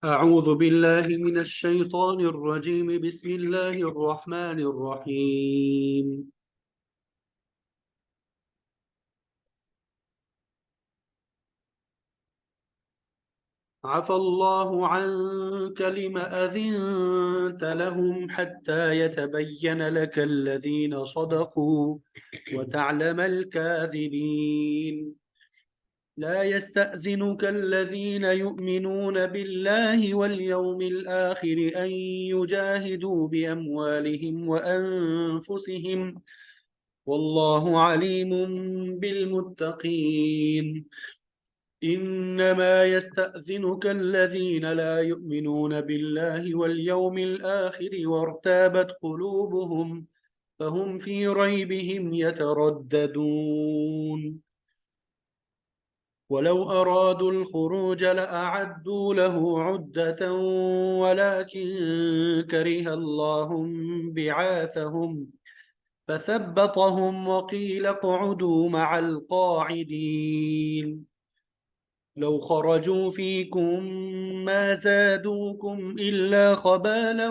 أعوذ بالله من الشيطان الرجيم. بسم الله الرحمن الرحيم. عفى الله عنك لم أذنت لهم حتى يتبين لك الذين صدقوا وتعلم الكاذبين. لا يستأذنك الذين يؤمنون بالله واليوم الآخر أن يجاهدوا بأموالهم وأنفسهم، والله عليم بالمتقين. إنما يستأذنك الذين لا يؤمنون بالله واليوم الآخر وارتابت قلوبهم فهم في ريبهم يترددون. ولو أرادوا الخروج لأعدوا له عدة ولكن كره الله بعاثهم فثبطهم وقيل اقعدوا مع القاعدين. لو خرجوا فيكم ما زادوكم إلا خبالا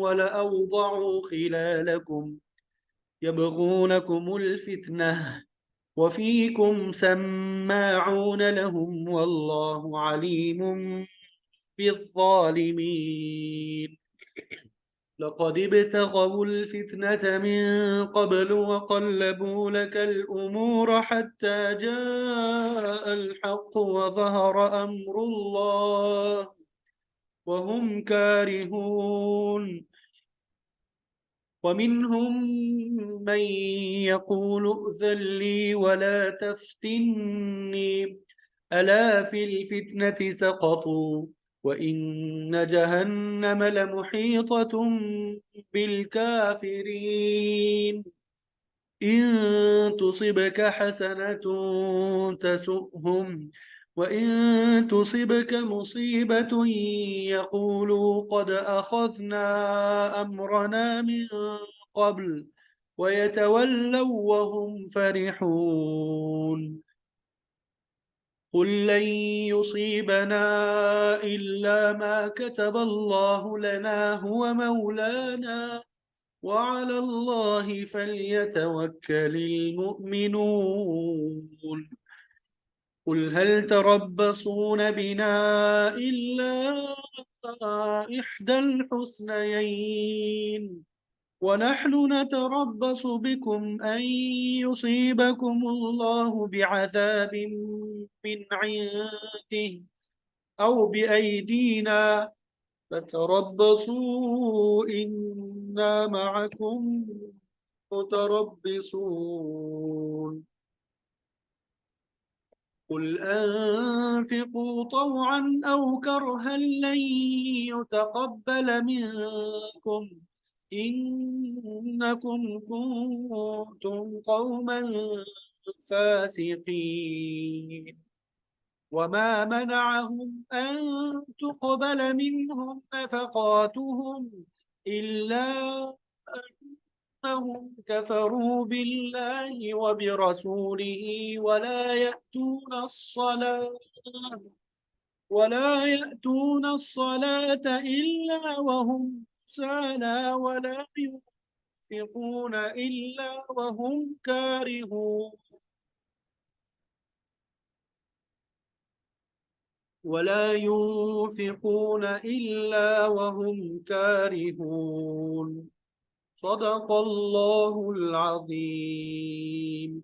ولأوضعوا خلالكم يبغونكم الفتنة وفيكم سماعون لهم والله عليم بالظالمين. لقد ابتغوا الفتنة من قبل وقلبوا لك الأمور حتى جاء الحق وظهر أمر الله وهم كارهون. ومنهم من يقول ائذن لي ولا تفتني ألا في الفتنة سقطوا وإن جهنم لمحيطة بالكافرين. إن تصبك حسنة تسؤهم وإن تصبك مصيبة يقولوا قد أخذنا أمرنا من قبل ويتولوا وهم فرحون. قل لن يصيبنا إلا ما كتب الله لنا هو مولانا وعلى الله فليتوكل المؤمنون. قل هل تربصون بنا إلا إحدى الحسنيين ونحن نتربص بكم أن يصيبكم الله بعذاب من عنده أو بأيدينا فتربصوا إنا معكم متربصون. قل أنفقوا طوعا أو كرها لن يتقبل منكم إنكم كنتم قوما فاسقين. وما منعهم أن تقبل منهم نفقاتهم إلا أنهم كفروا بالله وبرسوله ولا يأتون الصلاة إلا وهم سالى ينفقون إلا وهم كارهون ولا ينفقون إلا وهم كارهون. صدق الله العظيم.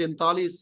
43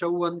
54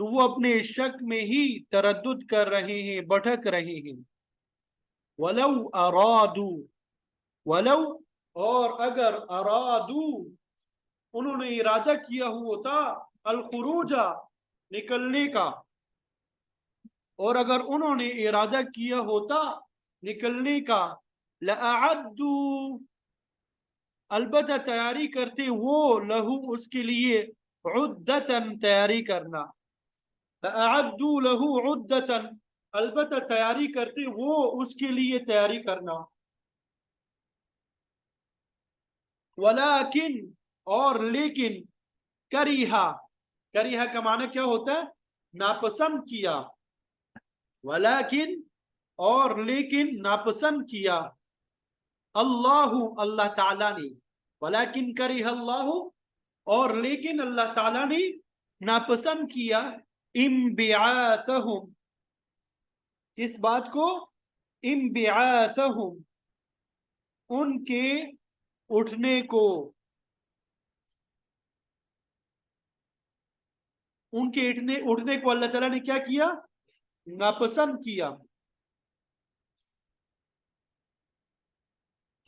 تو وہ اپنے شک میں ہی تردد کر رہے ہیں، بھٹک رہے ہیں۔ ولو ارادو، ولو اور اگر ارادو انہوں نے ارادہ کیا ہوا تھا، الخروج نکلنے کا، اور اگر انہوں نے ارادہ کیا ہوتا نکلنے کا، لأعدوا البتہ تیاری کرتے وہ، لہو اس کے لیے، عدتن تیاری کرنا، لأعدوا لہو عدتن البتہ تیاری کرتے وہ اس کے لیے تیاری کرنا، ولیکن اور لیکن، کریہا، کریہا کا معنی کیا ہوتا ہے؟ ناپسند کیا، ولیکن اور لیکن ناپسند کیا، اللہ اللہ تعالیٰ نے، ولیکن کرہ اللہ اور لیکن اللہ تعالیٰ نے ناپسند کیا، انبعاثہم کس بات کو؟ انبعاثہم ان کے اٹھنے کو، ان کے اٹھنے کو اللہ تعالیٰ نے کیا کیا؟ ناپسند کیا۔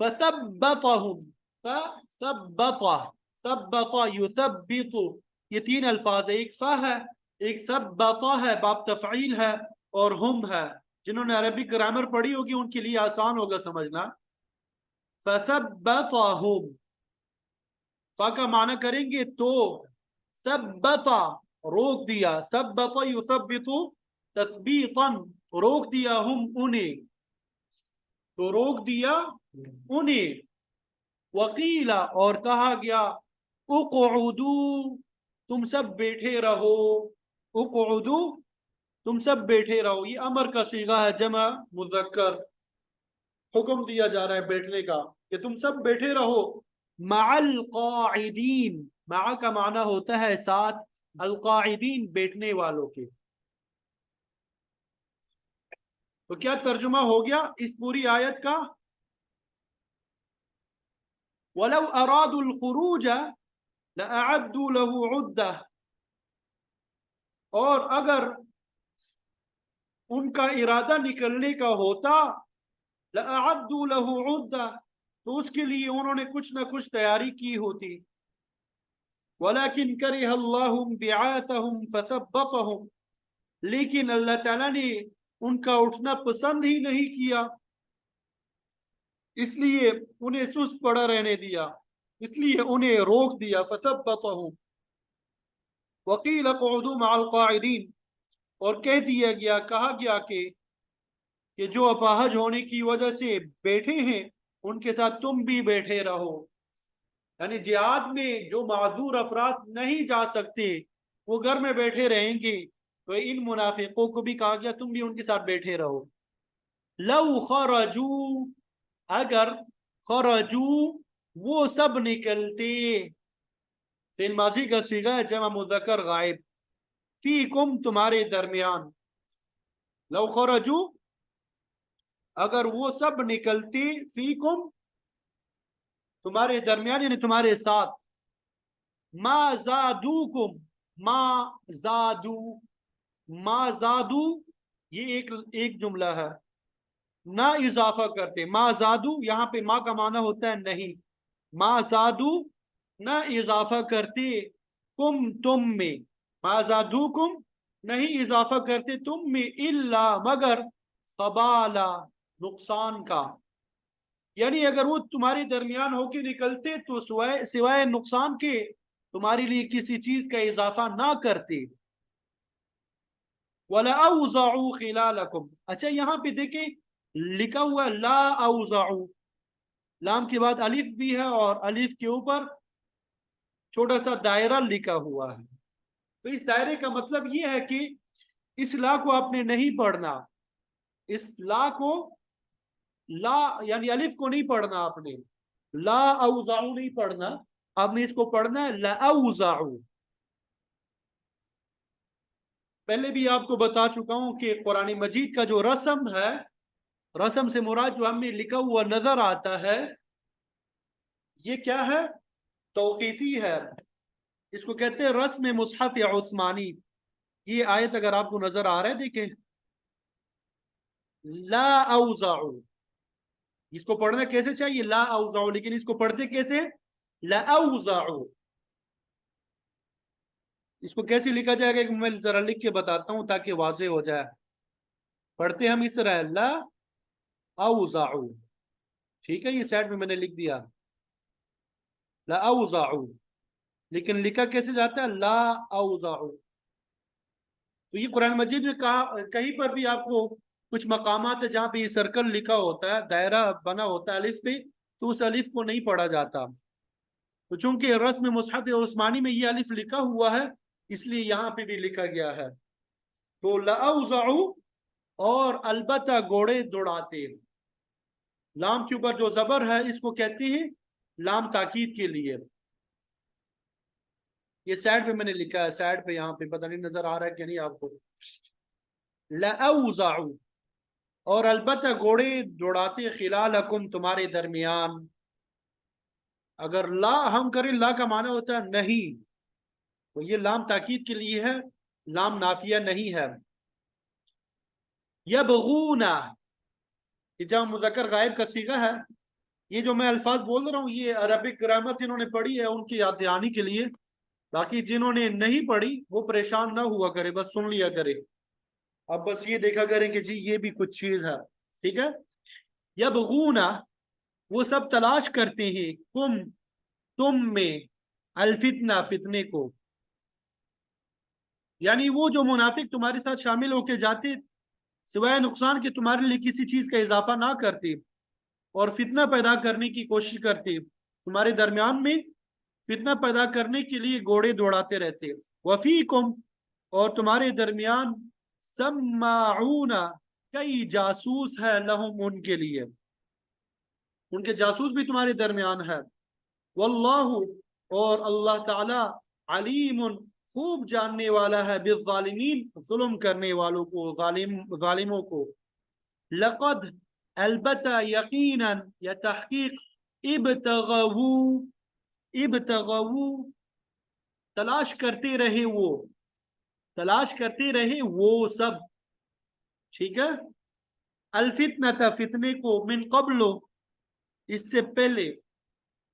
فثبتهم، فثبت، ثبت یثبت، یہ تین الفاظ ہے، ایک صح ہے، ایک ثبت ہے، باب تفعیل ہے، اور ہم ہے۔ جنہوں نے عربی گرامر پڑھی ہوگی ان کے لیے آسان ہوگا سمجھنا۔ فثبتهم، فا کا معنی کریں گے تو، ثبت روک دیا، ثبت یثبت تثبیتا روک دیا، ہم انہیں تو روک دیا انہیں، وقیلا اور کہا گیا، اقعدو تم سب بیٹھے رہو، اقعدو تم سب بیٹھے رہو، یہ امر کا صیغہ ہے جمع مذکر، حکم دیا جا رہا ہے بیٹھنے کا کہ تم سب بیٹھے رہو، مع القاعدین، مع کا معنی ہوتا ہے ساتھ، القاعدین بیٹھنے والوں کے۔ تو کیا ترجمہ ہو گیا اس پوری آیت کا؟ وَلَوْ أَرَادُوا الْخُرُوجَ لَأَعَدُّوا لَهُ عُدَّةً، اور اگر ان کا ارادہ نکلنے کا ہوتا، لَأَعَدُّوا لَهُ عُدَّةً تو اس کے لیے انہوں نے کچھ نہ کچھ تیاری کی ہوتی، وَلَكِنْ كَرِهَ اللَّهُ انْبِعَاثَهُمْ فَثَبَّطَهُمْ لیکن اللہ تعالیٰ نے ان کا اٹھنا پسند ہی نہیں کیا، اس لیے انہیں سست پڑا رہنے دیا، اس لیے انہیں روک دیا، فثبتهم وقیل اقعدوا مع القاعدین اور کہہ دیا گیا، کہا گیا کہ جو اپاہج ہونے کی وجہ سے بیٹھے ہیں ان کے ساتھ تم بھی بیٹھے رہو، یعنی جہاد میں جو معذور افراد نہیں جا سکتے وہ گھر میں بیٹھے رہیں گے، تو ان منافقوں کو بھی کہا گیا تم بھی ان کے ساتھ بیٹھے رہو۔ لو خرجوا اگر، خرجو وہ سب نکلتے، فعل ماضی کا صیغہ ہے جمع مذکر غائب، فیکم تمہارے درمیان، لو خرجو اگر وہ سب نکلتے، فیکم تمہارے درمیان یعنی تمہارے ساتھ، ما زادوکم، ما زادو، ما زادو یہ ایک جملہ ہے، نہ اضافہ کرتے، ما زادو یہاں پہ ما کا معنی ہوتا ہے نہیں، ما زادو نہ اضافہ کرتے، کم تم میں، ما زادوکم نہیں اضافہ کرتے تم میں، الا مگر، خبالا نقصان کا، یعنی اگر وہ تمہارے درمیان ہو کے نکلتے تو سوائے نقصان کے تمہارے لیے کسی چیز کا اضافہ نہ کرتے۔ وَلَأَوْزَعُوا خِلَالَكُمْ، اچھا یہاں پہ دیکھیں لکھا ہوا لا اوزعوا، لام کے بعد الف بھی ہے اور الف کے اوپر چھوٹا سا دائرہ لکھا ہوا ہے، تو اس دائرے کا مطلب یہ ہے کہ اس لا کو آپ نے نہیں پڑھنا، اس لا کو، لا یعنی الف کو نہیں پڑھنا، آپ نے لا اوزعوا نہیں پڑھنا، آپ نے اس کو پڑھنا ہے لا اوزعوا۔ پہلے بھی آپ کو بتا چکا ہوں کہ قرآن مجید کا جو رسم ہے، رسم سے مراد جو ہمیں لکھا ہوا نظر آتا ہے یہ کیا ہے؟ توقیفی ہے، اس کو کہتے ہیں رسم مصحف عثمانی، یہ آیت اگر آپ کو نظر آ رہا ہے دیکھیں، لا اوزعو، اس کو پڑھنا کیسے چاہیے؟ لا اوزعو، لیکن اس کو پڑھتے کیسے؟ لا اوزعو۔ اس کو کیسے لکھا جائے گا کہ میں ذرا لکھ کے بتاتا ہوں تاکہ واضح ہو جائے۔ پڑھتے ہم اس طرح لا اوزعو، ٹھیک ہے، یہ سائڈ میں نے لکھ دیا لا اوزعو، لیکن لکھا کیسے جاتا ہے؟ لا اوزعو۔ تو یہ قرآن مجید میں کہا، کہیں پر بھی آپ کو کچھ مقامات ہے جہاں پہ یہ سرکل لکھا ہوتا ہے، دائرہ بنا ہوتا ہے الف پہ، تو اس الف کو نہیں پڑھا جاتا۔ تو چونکہ رسم مصحف عثمانی میں یہ الف لکھا ہوا ہے، اس لیے یہاں پہ بھی لکھا گیا ہے۔ تو لأوزعو، اور البتہ گھوڑے دوڑاتے، لام کے اوپر جو زبر ہے اس کو کہتے ہیں لام تاکید کے لیے۔ یہ سائڈ پہ میں نے لکھا ہے، سائڈ پہ یہاں پہ پتہ نہیں نظر آ رہا ہے کہ نہیں آپ کو۔ لأوزعو، اور البتہ گھوڑے دوڑاتے، خلالکم، تمہارے درمیان۔ اگر لا ہم کریں، لا کا معنی ہوتا ہے نہیں، تو یہ لام تاکید کے لیے ہے، لام نافیہ نہیں ہے۔ یبغون، یہ جہاں مذکر غائب کا صیغہ ہے، یہ جو میں الفاظ بول رہا ہوں یہ عربک گرامر جنہوں نے پڑھی ہے ان کی یاد دہانی کے لیے، باقی جنہوں نے نہیں پڑھی وہ پریشان نہ ہوا کرے، بس سن لیا کرے، اب بس یہ دیکھا کریں کہ جی یہ بھی کچھ چیز ہے، ٹھیک ہے۔ یبغون، وہ سب تلاش کرتے ہیں، تم میں، الفتنہ، فتنے کو، یعنی وہ جو منافق تمہارے ساتھ شامل ہو کے جاتے سوائے نقصان کے تمہارے لیے کسی چیز کا اضافہ نہ کرتے اور فتنہ پیدا کرنے کی کوشش کرتے، تمہارے درمیان میں فتنہ پیدا کرنے کے لیے گھوڑے دوڑاتے رہتے۔ وفیکم، اور تمہارے درمیان، سماعون، کئی جاسوس ہے، لہم، ان کے لیے، ان کے جاسوس بھی تمہارے درمیان ہے۔ واللہ، اور اللہ تعالی، علیم، خوب جاننے والا ہے، بالظالمین، ظلم کرنے والوں کو، ظالموں کو۔ لقد، البتہ، یقینا، یا تحقیق، ابتغوا، تلاش کرتے رہے وہ، تلاش کرتے رہے وہ سب، ٹھیک ہے، الفتنہ، فتنے کو، من قبل، اس سے پہلے،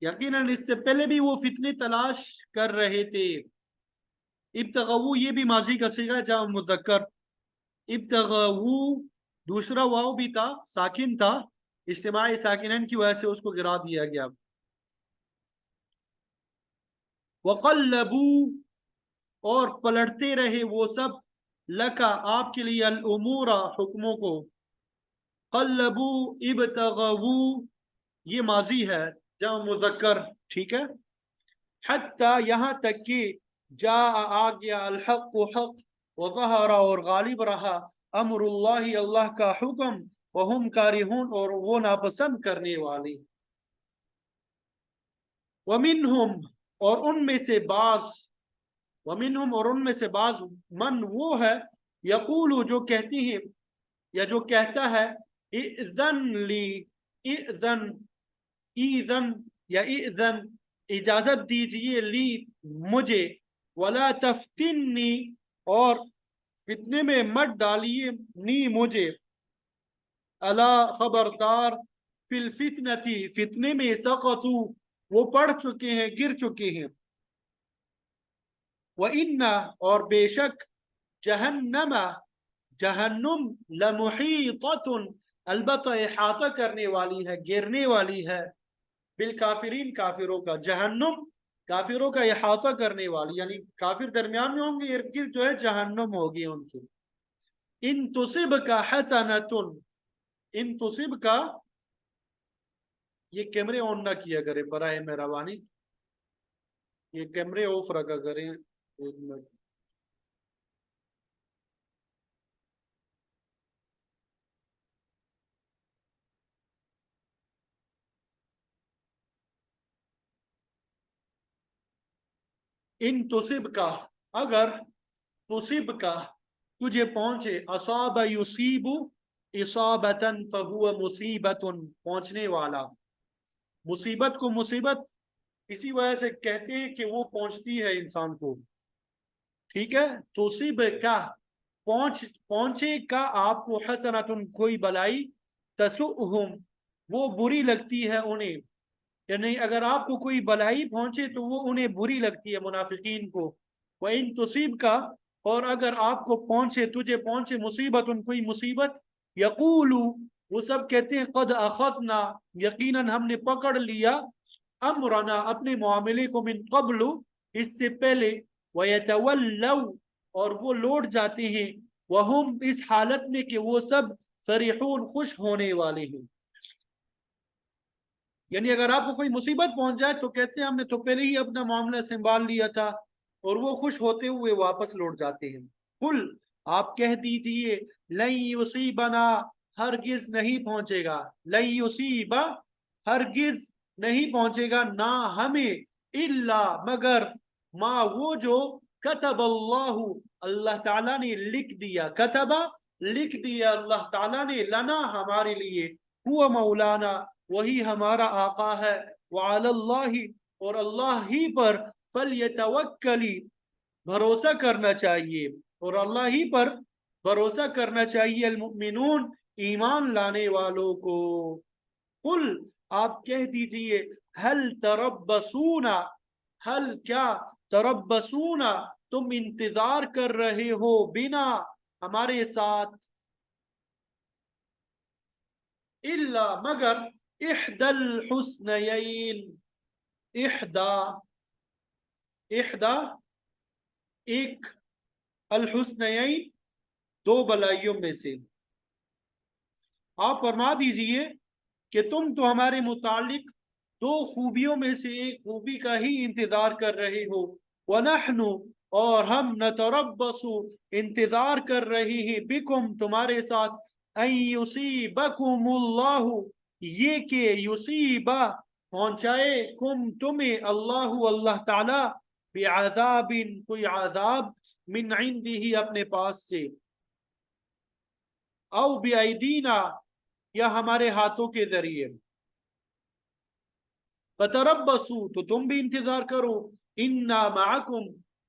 یقیناً اس سے پہلے بھی وہ فتنے تلاش کر رہے تھے۔ ابتغوا، یہ بھی ماضی کا صیغہ ہے جہاں مذکر، ابتغوا، دوسرا واو بھی تھا، ساکن تھا، اجتماع ساکنین کی وجہ سے اس کو گرا دیا گیا۔ وقلبوا، اور پلٹتے رہے وہ سب، لکا، آپ کے لیے، الامور، حکموں کو۔ قلبوا، ابتغوا، یہ ماضی ہے جہاں مذکر، ٹھیک ہے۔ حتی، یہاں تک کہ، جاء، آ گیا، الحق، حق، وظہر، اور غالب رہا، امر اللہ، اللہ کا حکم، وہم کارہون، اور وہ ناپسند کرنے والی۔ ومنہم، اور ان میں سے بعض، ومنہم، اور ان میں سے بعض، من، وہ ہے، یقول، جو کہتی ہیں یا جو کہتا ہے، اذن لی، اذن، ایذن، یا ایذن، اجازت دیجئے، لی، مجھے، ولا تفتنی، اور فتنے میں مت ڈالیے، نی، مجھے، الا، خبردار، فی الفتنتی، فتنے میں، سقطوا، وہ پڑ چکے ہیں، گر چکے ہیں۔ وَإِنَّ، اور بے شک، جہنم، جہنم، لمحیطۃ، البتہ احاطہ کرنے والی ہے، گھیرنے والی ہے، بالکافرین، کافروں کا، جہنم کافروں کا احاطہ کرنے والی، یعنی کافر درمیان میں ہوں گے، ارد گرد جو ہے جہنم ہوگی ان کی۔ ان تصب کا حسنۃ، ان تصب کا، یہ کیمرے آن نہ کیا کرے براہ مہربانی، یہ کیمرے آف رکھا کریں، ایک منٹ۔ ان تصب کا، اگر، تصب کا، تجھے پہنچے، اصاب یصیب، اصابتن، فہو مصیبت، پہنچنے والا، مصیبت کو مصیبت اسی وجہ سے کہتے ہیں کہ وہ پہنچتی ہے انسان کو۔ ٹھیک ہے، توصیب کا پہنچے کا آپ کو حسنتن کوئی بلائی، تسؤہم وہ بری لگتی ہے انہیں، یعنی اگر آپ کو کوئی بلائی پہنچے تو وہ انہیں بری لگتی ہے منافقین کو۔ وَإِن تصیب کا، اور اگر آپ کو پہنچے، تجھے پہنچے مصیبت کوئی مصیبت، یقولو وہ سب کہتے ہیں قد اخذنا یقیناً ہم نے پکڑ لیا، امرنا اپنے معاملے کو، من قبل اس سے پہلے، وَيَتَوَلَّوْا اور وہ لوٹ جاتے ہیں، وہم اس حالت میں کہ وہ سب فرحون خوش ہونے والے ہیں۔ یعنی اگر آپ کو کوئی مصیبت پہنچ جائے تو کہتے ہیں ہم نے تو پہلے ہی اپنا معاملہ سنبھال لیا تھا، اور وہ خوش ہوتے ہوئے واپس لوٹ جاتے ہیں۔ قل آپ کہہ دیجئے، لن یصیبنا ہرگز نہیں پہنچے گا، لن یصیبا ہرگز نہیں پہنچے گا نہ ہمیں، الا مگر ما وہ جو کتب اللہ اللہ تعالیٰ نے لکھ دیا، کتبہ لکھ دیا اللہ تعالیٰ نے، لنا ہمارے لیے، ہوا مولانا وہی ہمارا آقا ہے، وعلی اللہ اور اللہ ہی پر، فلیتوکلی بھروسہ کرنا چاہیے، اور اللہ ہی پر بھروسہ کرنا چاہیے، المؤمنون ایمان لانے والوں کو۔ قل آپ کہہ دیجئے، حل تربصون حل کیا، تربصون تم انتظار کر رہے ہو، بنا ہمارے ساتھ، الا مگر احدى الحسنیین، احدا احدا ایک، الحسنیین دو بلائیوں میں سے، آپ فرما دیجئے کہ تم تو ہمارے متعلق دو خوبیوں میں سے ایک خوبی کا ہی انتظار کر رہے ہو، وَنَحْنُ اور ہم نتربص انتظار کر رہے ہیں، بکم تمہارے ساتھ، ان یصیبکم اللہ یہ کہ یصیبہ پہنچائے، کم تمہیں، اللہ اللہ تعالی، بعذاب کوئی عذاب، من عنده اپنے پاس سے، او بایدینا یا ہمارے ہاتھوں کے ذریعے، فتربصوا تو تم بھی انتظار کرو، انا معکم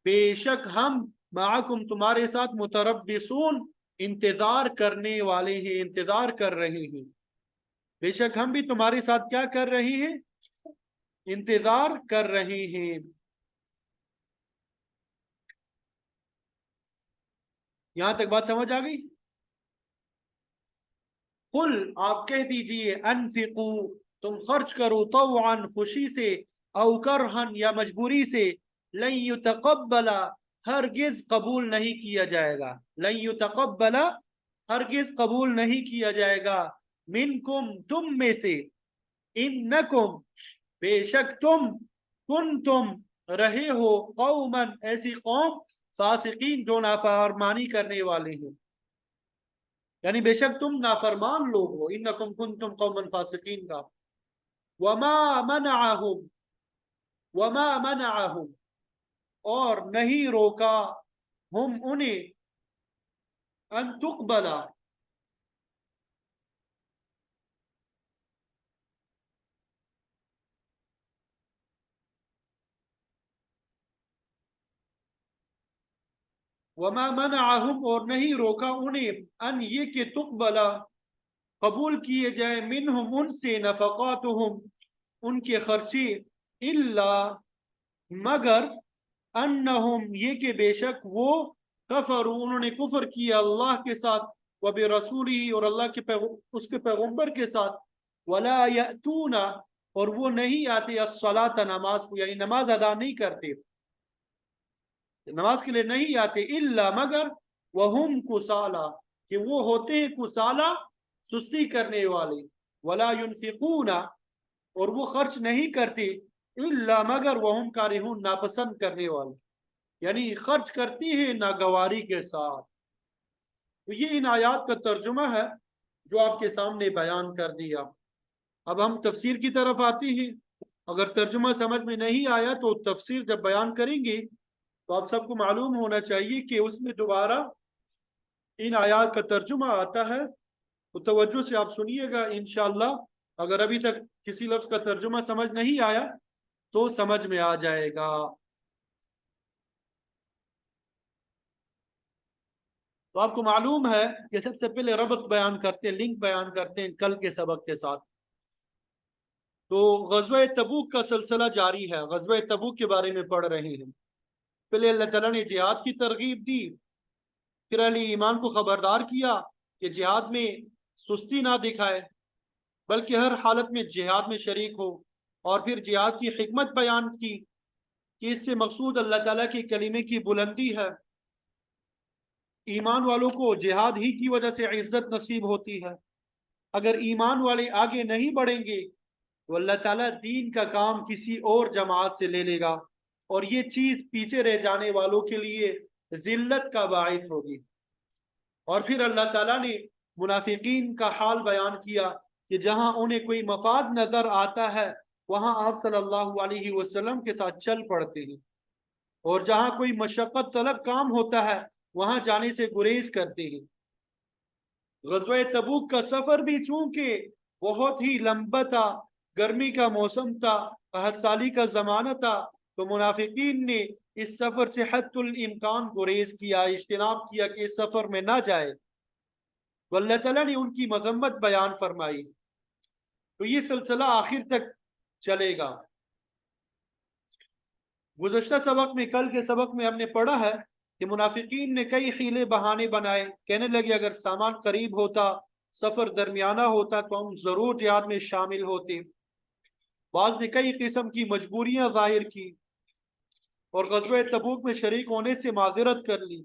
بے شک ہم، معکم تمہارے ساتھ، متربصون انتظار کرنے والے ہیں، انتظار کر رہے ہیں، بے شک ہم بھی تمہارے ساتھ کیا کر رہے ہیں، انتظار کر رہے ہیں۔ یہاں تک بات سمجھ آ گئی؟ قل آپ کہہ دیجئے، انفقو تم خرچ کرو، طوعا خوشی سے، او کرہن یا مجبوری سے، لن یتقبل ہرگز قبول نہیں کیا جائے گا، لن یتقبل ہرگز قبول نہیں کیا جائے گا، منکم تم میں سے، انکم بے شک تم، کنتم رہے ہو، قوما ایسی قوم، فاسقین جو نافرمانی کرنے والے ہیں، یعنی بے شک تم نافرمان لوگ ہو، انکم کنتم قوما فاسقین کا۔ وما منعہم وما منعہم اور نہیں روکا، ہم انہیں، ان تقبلا وما منعہم اور نہیں روکا انہیں، ان یہ کہ تقبلا قبول کیے جائے، منہم ان سے، نفقاتہم ان کے خرچے، الا مگر، انہم یہ کہ بے شک وہ، کفروا انہوں نے کفر کیا اللہ کے ساتھ، وبرسولہ اور اللہ کے اس کے پیغمبر کے ساتھ، ولا یأتون اور وہ نہیں آتے، الصلاۃ نماز کو، یعنی نماز ادا نہیں کرتے، نماز کے لیے نہیں آتے، الا مگر، وہم کسالى کہ وہ ہوتے ہیں کسالى سستی کرنے والے، ولا ينفقون اور وہ خرچ نہیں کرتے، الا مگر، وہم کارہون ناپسند کرنے والے، یعنی خرچ کرتی ہیں ناگواری کے ساتھ۔ تو یہ ان آیات کا ترجمہ ہے جو آپ کے سامنے بیان کر دیا۔ اب ہم تفسیر کی طرف آتے ہیں، اگر ترجمہ سمجھ میں نہیں آیا تو تفسیر جب بیان کریں گے تو آپ سب کو معلوم ہونا چاہیے کہ اس میں دوبارہ ان آیات کا ترجمہ آتا ہے، تو توجہ سے آپ سنیے گا انشاءاللہ۔ اگر ابھی تک کسی لفظ کا ترجمہ سمجھ نہیں آیا تو سمجھ میں آ جائے گا۔ تو آپ کو معلوم ہے کہ سب سے پہلے ربط بیان کرتے ہیں، لنک بیان کرتے ہیں کل کے سبق کے ساتھ۔ تو غزوہ تبوک کا سلسلہ جاری ہے، غزوہ تبوک کے بارے میں پڑھ رہے ہیں۔ پہلے اللہ تعالیٰ نے جہاد کی ترغیب دی، پھر اہل ایمان کو خبردار کیا کہ جہاد میں سستی نہ دکھائے بلکہ ہر حالت میں جہاد میں شریک ہو، اور پھر جہاد کی حکمت بیان کی کہ اس سے مقصود اللہ تعالیٰ کی کلمے کی بلندی ہے۔ ایمان والوں کو جہاد ہی کی وجہ سے عزت نصیب ہوتی ہے۔ اگر ایمان والے آگے نہیں بڑھیں گے تو اللہ تعالیٰ دین کا کام کسی اور جماعت سے لے لے گا، اور یہ چیز پیچھے رہ جانے والوں کے لیے ذلت کا باعث ہوگی۔ اور پھر اللہ تعالیٰ نے منافقین کا حال بیان کیا کہ جہاں انہیں کوئی مفاد نظر آتا ہے وہاں آپ صلی اللہ علیہ وسلم کے ساتھ چل پڑتے ہیں، اور جہاں کوئی مشقت طلب کام ہوتا ہے وہاں جانے سے گریز کرتے ہیں۔ غزوہ تبوک کا سفر بھی چونکہ بہت ہی لمبا تھا، گرمی کا موسم تھا، قحط سالی کا زمانہ تھا، تو منافقین نے اس سفر سے حد الامکان گریز کیا، اجتناب کیا کہ اس سفر میں نہ جائے، تو اللہ تعالیٰ نے ان کی مذمت بیان فرمائی۔ تو یہ سلسلہ آخر تک چلے گا۔ گزشتہ سبق میں، کل کے سبق میں ہم نے پڑھا ہے کہ منافقین نے کئی حیلے بہانے بنائے، کہنے لگے اگر سامان قریب ہوتا، سفر درمیانہ ہوتا تو ہم ضرور جہاد میں شامل ہوتے۔ بعض نے کئی قسم کی مجبوریاں ظاہر کی اور غزوہ تبوک میں شریک ہونے سے معذرت کر لی،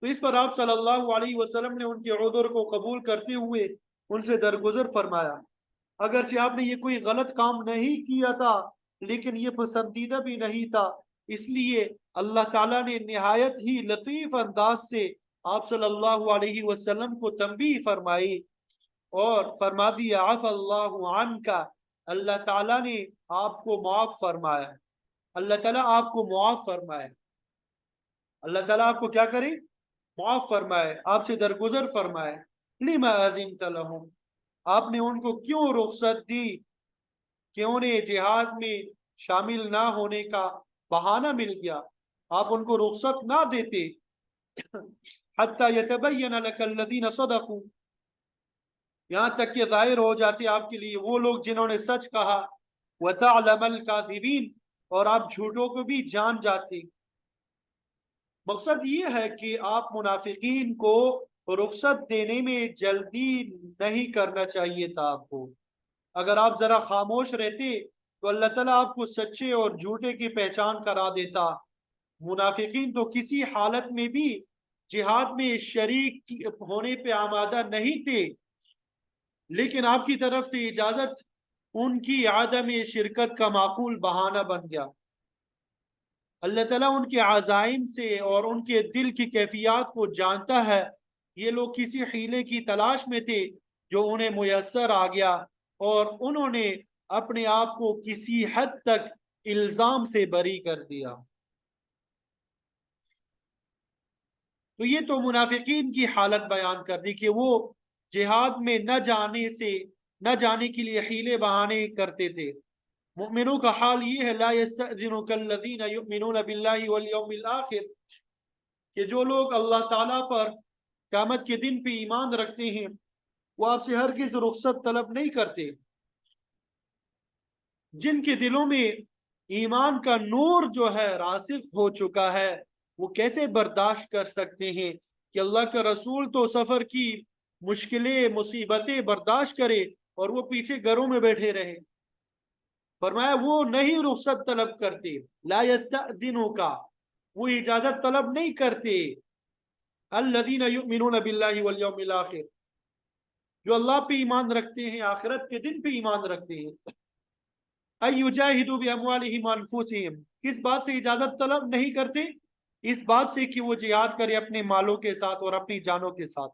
تو اس پر آپ صلی اللہ علیہ وسلم نے ان کے عذر کو قبول کرتے ہوئے ان سے درگزر فرمایا۔ اگرچہ آپ نے یہ کوئی غلط کام نہیں کیا تھا لیکن یہ پسندیدہ بھی نہیں تھا، اس لیے اللہ تعالیٰ نے نہایت ہی لطیف انداز سے آپ صلی اللہ علیہ وسلم کو تنبیہ فرمائی اور فرما دیا عفا اللہ عنکا، اللہ تعالیٰ نے آپ کو معاف فرمایا، اللہ تعالیٰ آپ کو معاف فرمائے، اللہ تعالیٰ آپ کو کیا کرے؟ معاف فرمائے، آپ سے درگزر فرمائے۔ لما اذنت لهم، آپ نے ان کو کیوں رخصت دی کہ انہیں جہاد میں شامل نہ ہونے کا بہانہ مل گیا، آپ ان کو رخصت نہ دیتے حتی یتبین لک الذین صدقوا، یہاں تک کہ ظاہر ہو جاتے آپ کے لیے وہ لوگ جنہوں نے سچ کہا، وتعلم الکاذبین، اور آپ جھوٹوں کو بھی جان جاتے۔ مقصد یہ ہے کہ آپ منافقین کو رخصت دینے میں جلدی نہیں کرنا چاہیے تھا آپ کو۔ اگر آپ ذرا خاموش رہتے تو اللہ تعالیٰ آپ کو سچے اور جھوٹے کی پہچان کرا دیتا۔ منافقین تو کسی حالت میں بھی جہاد میں شریک ہونے پہ آمادہ نہیں تھے، لیکن آپ کی طرف سے اجازت ان کی عدم شرکت کا معقول بہانہ بن گیا۔ اللہ تعالیٰ ان کے عزائم سے اور ان کے دل کی کیفیات کو جانتا ہے۔ یہ لوگ کسی حیلے کی تلاش میں تھے جو انہیں میسر آ گیا، اور انہوں نے اپنے آپ کو کسی حد تک الزام سے بری کر دیا۔ تو یہ تو منافقین کی حالت بیان کر دی کہ وہ جہاد میں نہ جانے کے لیے حیلے بہانے کرتے تھے۔ مومنوں کا حال یہ ہے، لا یستأذنک الذین یؤمنون باللہ والیوم الآخر، کہ جو لوگ اللہ تعالیٰ پر قیامت کے دن پہ ایمان رکھتے ہیں وہ آپ سے ہرگز رخصت طلب نہیں کرتے۔ جن کے دلوں میں ایمان کا نور جو ہے راسخ ہو چکا ہے وہ کیسے برداشت کر سکتے ہیں کہ اللہ کا رسول تو سفر کی مشکلیں مصیبتیں برداشت کرے اور وہ پیچھے گھروں میں بیٹھے رہے۔ فرمایا وہ نہیں رخصت طلب کرتے، لا یستأذنک، وہ اجازت طلب نہیں کرتے، الذین یؤمنون باللہ والیوم الآخر، جو اللہ پہ ایمان رکھتے ہیں، آخرت کے دن پہ ایمان رکھتے ہیں۔ ان یجاہدوا باموالہم وانفسہم، کس بات سے اجازت طلب نہیں کرتے؟ اس بات سے کہ وہ جہاد کرے اپنے مالوں کے ساتھ اور اپنی جانوں کے ساتھ۔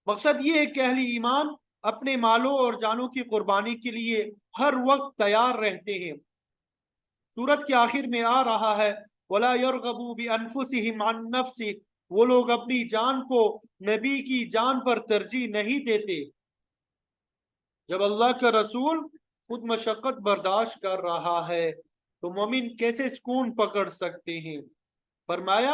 مقصد یہ ہے کہ اہل ایمان اپنے مالوں اور جانوں کی قربانی کے لیے ہر وقت تیار رہتے ہیں۔ سورت کے آخر میں آ رہا ہے وَلَا يَرْغَبُوا بِأَنفُسِهِمْ عَنْ نَفْسِهِ، وہ لوگ اپنی جان کو نبی کی جان پر ترجیح نہیں دیتے۔ جب اللہ کا رسول خود مشقت برداشت کر رہا ہے تو مومن کیسے سکون پکڑ سکتے ہیں؟ فرمایا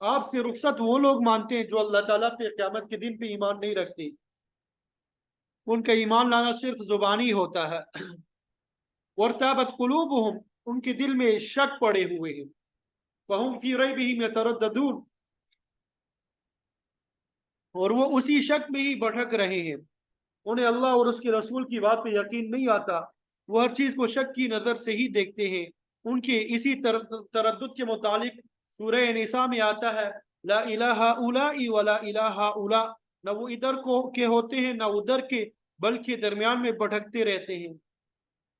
آپ سے رخصت وہ لوگ مانتے ہیں جو اللہ تعالیٰ پہ قیامت کے دن پہ ایمان نہیں رکھتے، ان کا ایمان لانا صرف زبانی ہوتا ہے۔ وارتابت قلوبهم، ان کے دل میں شک پڑے ہوئے ہیں، فہم فی ریبہم یترددون، اور وہ اسی شک میں ہی بھٹک رہے ہیں، انہیں اللہ اور اس کے رسول کی بات پہ یقین نہیں آتا، وہ ہر چیز کو شک کی نظر سے ہی دیکھتے ہیں۔ ان کے اسی تردد کے متعلق سورہ نساء میں آتا ہے، لا الہ اولا ولا الہ اولا، نہ وہ ادھر کو کے ہوتے ہیں نہ ادھر کے، بلکہ درمیان میں بھٹکتے رہتے ہیں۔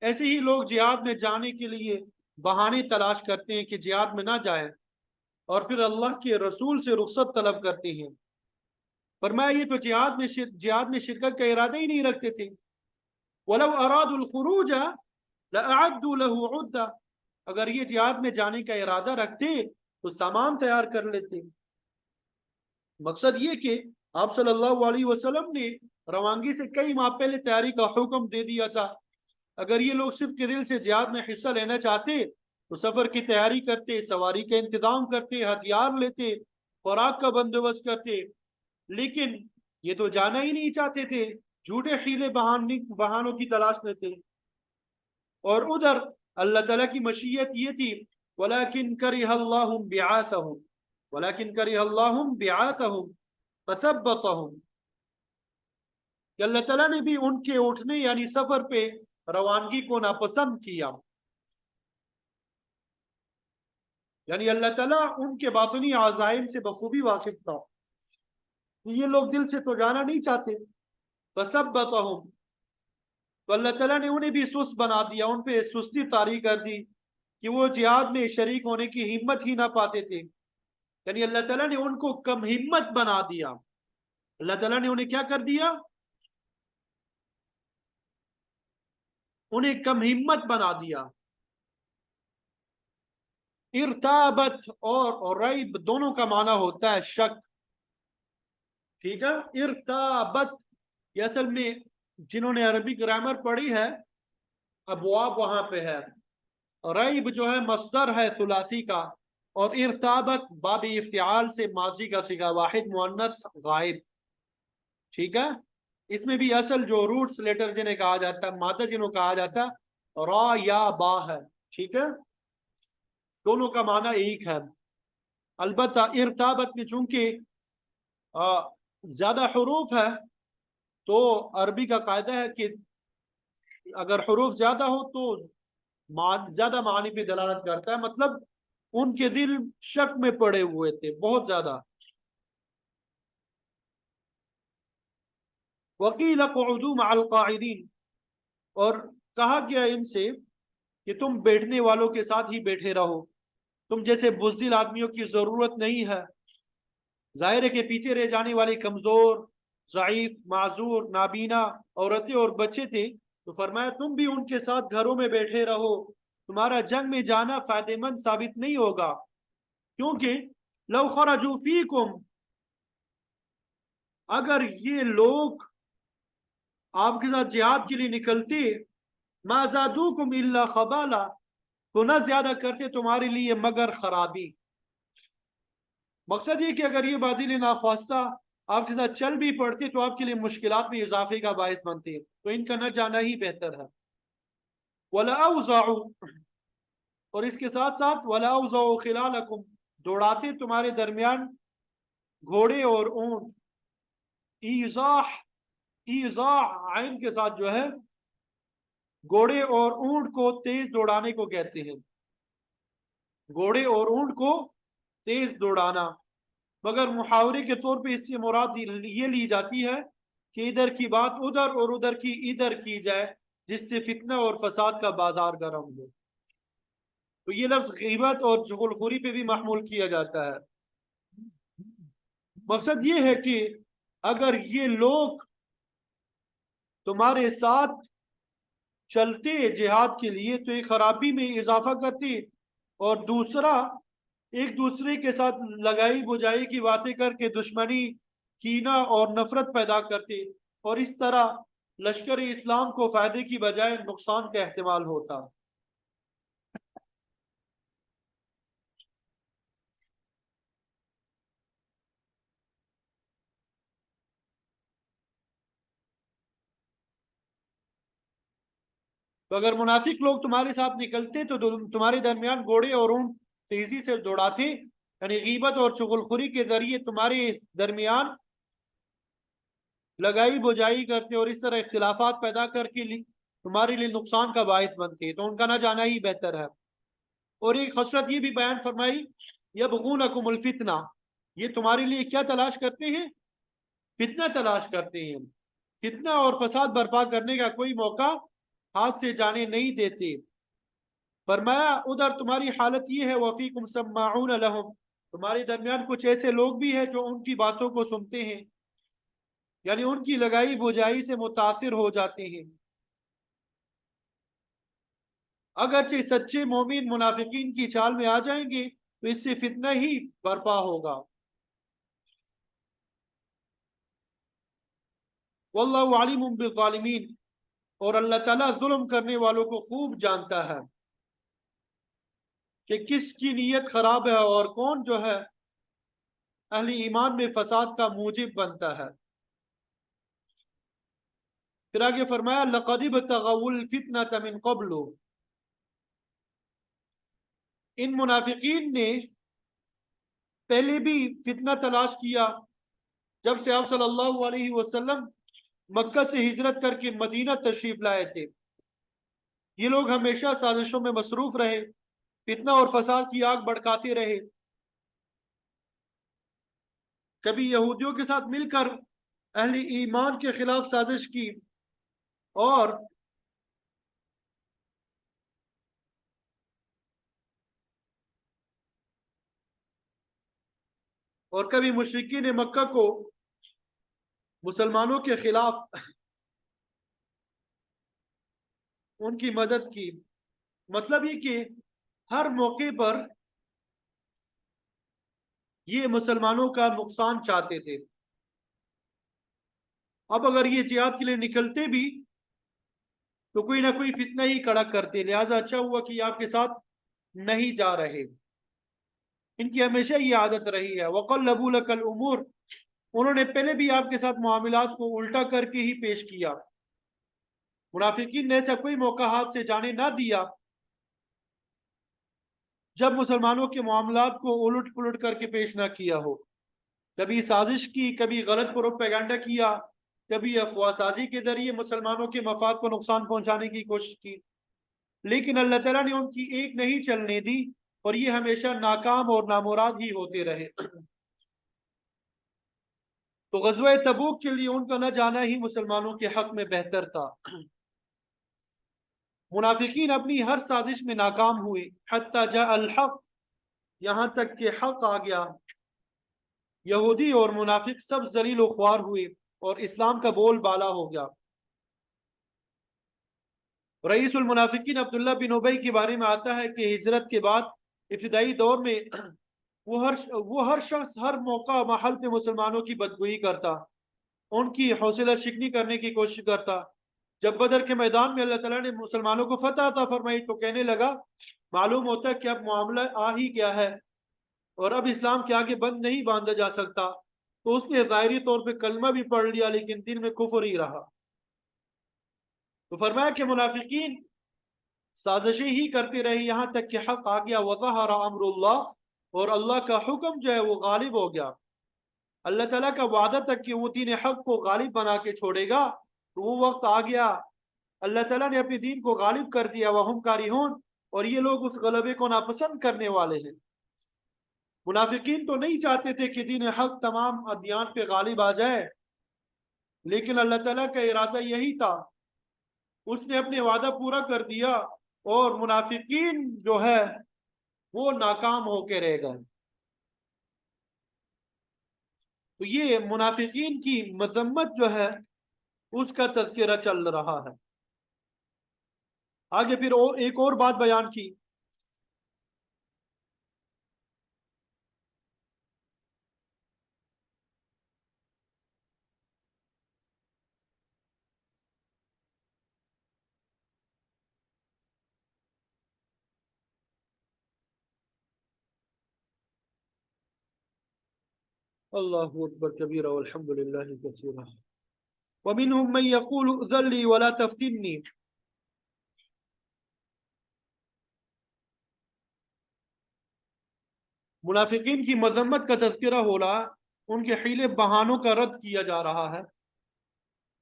ایسے ہی لوگ جہاد میں جانے کے لیے بہانے تلاش کرتے ہیں کہ جہاد میں نہ جائیں، اور پھر اللہ کے رسول سے رخصت طلب کرتے ہیں۔ فرمایا یہ تو جہاد میں شرکت کا ارادہ ہی نہیں رکھتے تھے۔ وَلَوْ أَرَادُوا الْخُرُوجَ لَأَعَدُّوا لَهُ عُدَّةً، اگر یہ جہاد میں جانے کا ارادہ رکھتے تو سامان تیار کر لیتے۔ مقصد یہ کہ آپ صلی اللہ علیہ وسلم نے روانگی سے کئی ماہ پہلے تیاری کا حکم دے دیا تھا۔ اگر یہ لوگ صرف کے دل سے جہاد میں حصہ لینا چاہتے تو سفر کی تیاری کرتے، سواری کا انتظام کرتے، ہتھیار لیتے، خوراک کا بندوبست کرتے، لیکن یہ تو جانا ہی نہیں چاہتے تھے، جھوٹے حیلے بہانوں کی تلاش میں تھے۔ اور ادھر اللہ تعالیٰ کی مشیت یہ تھی، وَلَكِنْ كَرِهَ اللَّهُمْ بِعَاثَهُمْ وَلَكِنْ كَرِهَ اللَّهُمْ بِعَاثَهُمْ فَثَبَّطَهُمْ، کہ اللہ تعالیٰ نے بھی ان کے اٹھنے یعنی سفر پہ روانگی کو ناپسند کیا، یعنی اللہ تعالیٰ ان کے باطنی عزائم سے بخوبی واقف تھا، یہ لوگ دل سے تو جانا نہیں چاہتے۔ فَثَبَّطَهُمْ، تو اللہ تعالیٰ نے انہیں بھی سست بنا دیا، ان پہ سستی طاری کر دی کہ وہ جہاد میں شریک ہونے کی ہمت ہی نہ پاتے تھے، یعنی اللہ تعالیٰ نے ان کو کم ہمت بنا دیا۔ اللہ تعالیٰ نے انہیں کیا کر دیا؟ انہیں کم ہمت بنا دیا۔ ارتابت اور ریب دونوں کا معنی ہوتا ہے شک، ٹھیک ہے؟ ارتابت یہ اصل میں جنہوں نے عربی گرامر پڑھی ہے ابواب وہاں پہ ہے، ریب جو ہے مصدر ہے ثلاثی کا، اور ارتابت باب افتعال سے ماضی کا صیغہ واحد مؤنث غائب، ٹھیک ہے؟ اس میں بھی اصل جو روٹس لیٹر جنہیں کہا جاتا ہے، مادہ جنہوں کہا جاتا ہے را یا با ہے، ٹھیک ہے؟ دونوں کا معنی ایک ہے۔ البتہ ارتابت میں چونکہ زیادہ حروف ہے تو عربی کا قاعدہ ہے کہ اگر حروف زیادہ ہو تو زیادہ معنی پہ دلالت کرتا ہے، مطلب ان کے دل شک میں پڑے ہوئے تھے بہت زیادہ۔ وَقِيلَ قُعُودُوا مَعَ الْقَاعِدِينَ، اور کہا گیا ان سے کہ تم بیٹھنے والوں کے ساتھ ہی بیٹھے رہو، تم جیسے بزدل آدمیوں کی ضرورت نہیں ہے۔ ظاہر ہے کہ پیچھے رہ جانے والے کمزور، ضعیف، معذور، نابینا عورتیں اور بچے تھے، تو فرمایا تم بھی ان کے ساتھ گھروں میں بیٹھے رہو، تمہارا جنگ میں جانا فائدہ مند ثابت نہیں ہوگا، کیونکہ لو خرجوا فیکم، اگر یہ لوگ آپ کے ساتھ جہاد کے لیے نکلتے، ما زادوکم الا خبالا، تو نہ زیادہ کرتے تمہارے لیے مگر خرابی۔ مقصد یہ کہ اگر یہ بادل ناخواستہ آپ کے ساتھ چل بھی پڑتے تو آپ کے لیے مشکلات میں اضافے کا باعث بنتے، تو ان کا نہ جانا ہی بہتر ہے۔ وَلَأَوْزَعُوا، اور اس کے ساتھ ساتھ وَلَأَوْزَعُوا خِلَالَكُمْ، دوڑاتے تمہارے درمیان گھوڑے اور اونٹ۔ ایزاح عین کے ساتھ جو ہے گھوڑے اور اونٹ کو تیز دوڑانے کو کہتے ہیں، گھوڑے اور اونٹ کو تیز دوڑانا، مگر محاورے کے طور پہ اس سے مراد یہ لی جاتی ہے کہ ادھر کی بات ادھر اور ادھر کی ادھر کی جائے، جس سے فتنہ اور فساد کا بازار گرم ہو۔ تو یہ لفظ غیبت اور چغل خوری پہ بھی محمول کیا جاتا ہے۔ مقصد یہ ہے کہ اگر یہ لوگ تمہارے ساتھ چلتے جہاد کے لیے تو ایک خرابی میں اضافہ کرتے، اور دوسرا ایک دوسرے کے ساتھ لگائی بجائی کی باتیں کر کے دشمنی، کینہ اور نفرت پیدا کرتے، اور اس طرح لشکر اسلام کو فائدے کی بجائے نقصان کا احتمال ہوتا۔ تو اگر منافق لوگ تمہارے ساتھ نکلتے تو تمہارے درمیان گھوڑے اور اونٹ تیزی سے دوڑاتے، یعنی غیبت اور چغلخوری کے ذریعے تمہارے درمیان لگائی بجائی کرتے اور اس طرح اختلافات پیدا کر کے تمہارے لیے نقصان کا باعث بنتے، تو ان کا نہ جانا ہی بہتر ہے۔ اور ایک خصلت یہ بھی بیان فرمائی، یبغونکم الفتنہ، یہ تمہارے لیے کیا تلاش کرتے ہیں؟ فتنہ تلاش کرتے ہیں، فتنہ اور فساد برپا کرنے کا کوئی موقع ہاتھ سے جانے نہیں دیتے۔ فرمایا ادھر تمہاری حالت یہ ہے، وفیکم سماعون لہم، تمہارے درمیان کچھ ایسے لوگ بھی ہیں جو ان کی باتوں کو سنتے ہیں، یعنی ان کی لگائی بجائی سے متاثر ہو جاتے ہیں۔ اگرچہ سچے مومن منافقین کی چال میں آ جائیں گے تو اس سے فتنہ ہی برپا ہوگا۔ واللہ علیم بالظالمین، اور اللہ تعالیٰ ظلم کرنے والوں کو خوب جانتا ہے کہ کس کی نیت خراب ہے اور کون جو ہے اہل ایمان میں فساد کا موجب بنتا ہے۔ پھر آگے فرمایا لَقَدِ ابْتَغَوُا الْفِتْنَةَ مِنْ قَبْلُ، ان منافقین نے پہلے بھی فتنہ تلاش کیا جب سے آپ صلی اللہ علیہ وسلم مکہ سے ہجرت کر کے مدینہ تشریف لائے تھے۔ یہ لوگ ہمیشہ سازشوں میں مصروف رہے، فتنہ اور فساد کی آگ بھڑکاتے رہے، کبھی یہودیوں کے ساتھ مل کر اہل ایمان کے خلاف سازش کی، اور کبھی مشرکین مکہ کو مسلمانوں کے خلاف ان کی مدد کی۔ مطلب یہ کہ ہر موقع پر یہ مسلمانوں کا نقصان چاہتے تھے۔ اب اگر یہ جہاد کے لیے نکلتے بھی تو کوئی نہ کوئی فتنہ ہی کھڑا کرتے، لہذا اچھا ہوا کہ آپ کے ساتھ نہیں جا رہے۔ ان کی ہمیشہ یہ عادت رہی ہے۔ وَقَلَّبُوا لَكَ الْأُمُورَ، انہوں نے پہلے بھی آپ کے ساتھ معاملات کو الٹا کر کے ہی پیش کیا۔ منافقین نے ایسا کوئی موقع ہاتھ سے جانے نہ دیا جب مسلمانوں کے معاملات کو الٹ پلٹ کر کے پیش نہ کیا ہو۔ کبھی سازش کی، کبھی غلط پروپیگنڈا کیا، کبھی افواہ سازی کے ذریعے مسلمانوں کے مفاد کو نقصان پہنچانے کی کوشش کی، لیکن اللہ تعالیٰ نے ان کی ایک نہیں چلنے دی اور یہ ہمیشہ ناکام اور نامراد ہی ہوتے رہے۔ تو غزوہ تبوک کے لیے ان کا نہ جانا ہی مسلمانوں کے حق میں بہتر تھا۔ منافقین اپنی ہر سازش میں ناکام ہوئے، حتی جاء الحق، یہاں تک کہ حق آ گیا۔ یہودی اور منافق سب ذلیل و خوار ہوئے اور اسلام کا بول بالا ہو گیا۔ رئیس المنافقین عبداللہ بن ابی کے بارے میں آتا ہے کہ ہجرت کے بعد ابتدائی دور میں وہ ہر شخص ہر موقع محل پہ مسلمانوں کی بدگوئی کرتا، ان کی حوصلہ شکنی کرنے کی کوشش کرتا۔ جب بدر کے میدان میں اللہ تعالیٰ نے مسلمانوں کو فتح عطا فرمائی تو کہنے لگا معلوم ہوتا ہے کہ اب معاملہ آ ہی گیا ہے اور اب اسلام کے آگے بند نہیں باندھا جا سکتا، تو اس نے ظاہری طور پہ کلمہ بھی پڑھ لیا لیکن دل میں کفر ہی رہا۔ تو فرمایا کہ منافقین سازشیں ہی کرتے رہے یہاں تک کہ حق آ گیا، وظہر امر اللہ، اور اللہ کا حکم جو ہے وہ غالب ہو گیا۔ اللہ تعالیٰ کا وعدہ تک کہ وہ دین حق کو غالب بنا کے چھوڑے گا، تو وہ وقت آ گیا۔ اللہ تعالیٰ نے اپنے دین کو غالب کر دیا، وہم کارہون، اور یہ لوگ اس غلبے کو ناپسند کرنے والے ہیں۔ منافقین تو نہیں چاہتے تھے کہ دین حق تمام ادیان پہ غالب آ جائے، لیکن اللہ تعالیٰ کا ارادہ یہی تھا، اس نے اپنے وعدہ پورا کر دیا اور منافقین جو ہے وہ ناکام ہو کے رہ گئے۔ تو یہ منافقین کی مذمت جو ہے اس کا تذکرہ چل رہا ہے۔ آگے پھر ایک اور بات بیان کی، اللہ اکبر کبیرہ والحمد للہ کثیرہ۔ ومنهم من يقول ائذن لي ولا تفتنني، منافقین کی مذمت کا تذکرہ ہو رہا، ان کے حیلے بہانوں کا رد کیا جا رہا ہے۔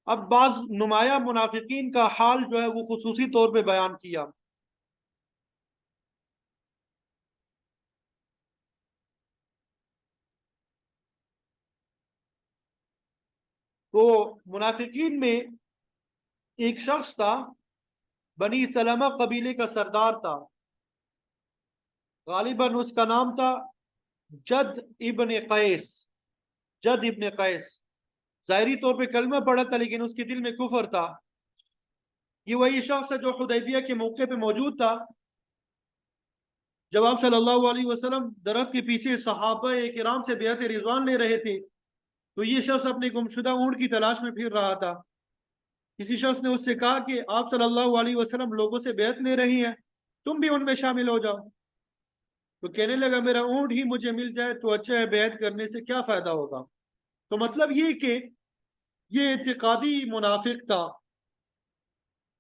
اب بعض نمایاں منافقین کا حال جو ہے وہ خصوصی طور پہ بیان کیا۔ تو منافقین میں ایک شخص تھا، بنی سلمہ قبیلے کا سردار تھا، غالباً اس کا نام تھا جد ابن قیس۔ جد ابن قیس ظاہری طور پہ کلمہ پڑھا تھا لیکن اس کے دل میں کفر تھا۔ یہ وہی شخص ہے جو حدیبیہ کے موقع پہ موجود تھا جب آپ صلی اللہ علیہ وسلم درخت کے پیچھے صحابہ کرام سے بیعت رضوان لے رہے تھے، تو یہ شخص اپنے گمشدہ اونٹ کی تلاش میں پھر رہا تھا۔ کسی شخص نے اس سے کہا کہ آپ صلی اللہ علیہ وسلم لوگوں سے بیعت لے رہی ہیں، تم بھی ان میں شامل ہو جاؤ۔ تو کہنے لگا میرا اونٹ ہی مجھے مل جائے تو اچھا ہے، بیعت کرنے سے کیا فائدہ ہوگا۔ تو مطلب یہ کہ یہ اعتقادی منافق تھا،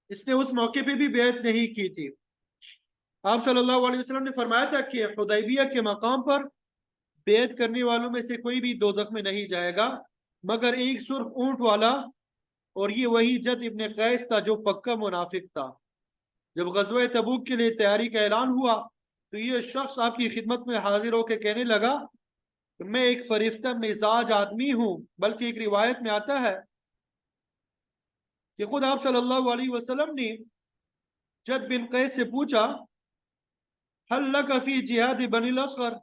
اس نے اس موقع پہ بھی بیعت نہیں کی تھی۔ آپ صلی اللہ علیہ وسلم نے فرمایا تھا کہ حدیبیہ کے مقام پر بیعت کرنے والوں میں سے کوئی بھی دوزخ میں نہیں جائے گا مگر ایک سرخ اونٹ والا، اور یہ وہی جد ابن قیس تھا جو پکا منافق تھا۔ جب غزوہ تبوک کے لیے تیاری کا اعلان ہوا تو یہ شخص آپ کی خدمت میں حاضر ہو کے کہنے لگا کہ میں ایک فریفتہ مزاج آدمی ہوں، بلکہ ایک روایت میں آتا ہے کہ خود آپ صلی اللہ علیہ وسلم نے جد بن قیس سے پوچھا حل لک فی جہاد بنی الاصغر،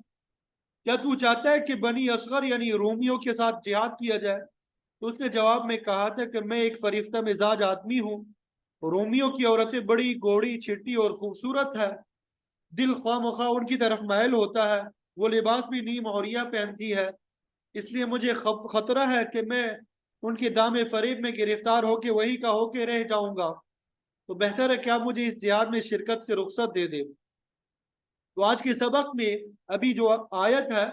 کیا تو چاہتا ہے کہ بنی اصغر یعنی رومیوں کے ساتھ جہاد کیا جائے؟ تو اس نے جواب میں کہا تھا کہ میں ایک فریفتہ مزاج آدمی ہوں، رومیوں کی عورتیں بڑی گوڑی چھٹی اور خوبصورت ہے، دل خواہ مخواہ ان کی طرف مائل ہوتا ہے، وہ لباس بھی نیم عوریہ پہنتی ہے، اس لیے مجھے خطرہ ہے کہ میں ان کے دام فریب میں گرفتار ہو کے وہی کا ہو کے رہ جاؤں گا، تو بہتر ہے کہ آپ مجھے اس جہاد میں شرکت سے رخصت دے دیں۔ تو آج کے سبق میں ابھی جو آیت ہے،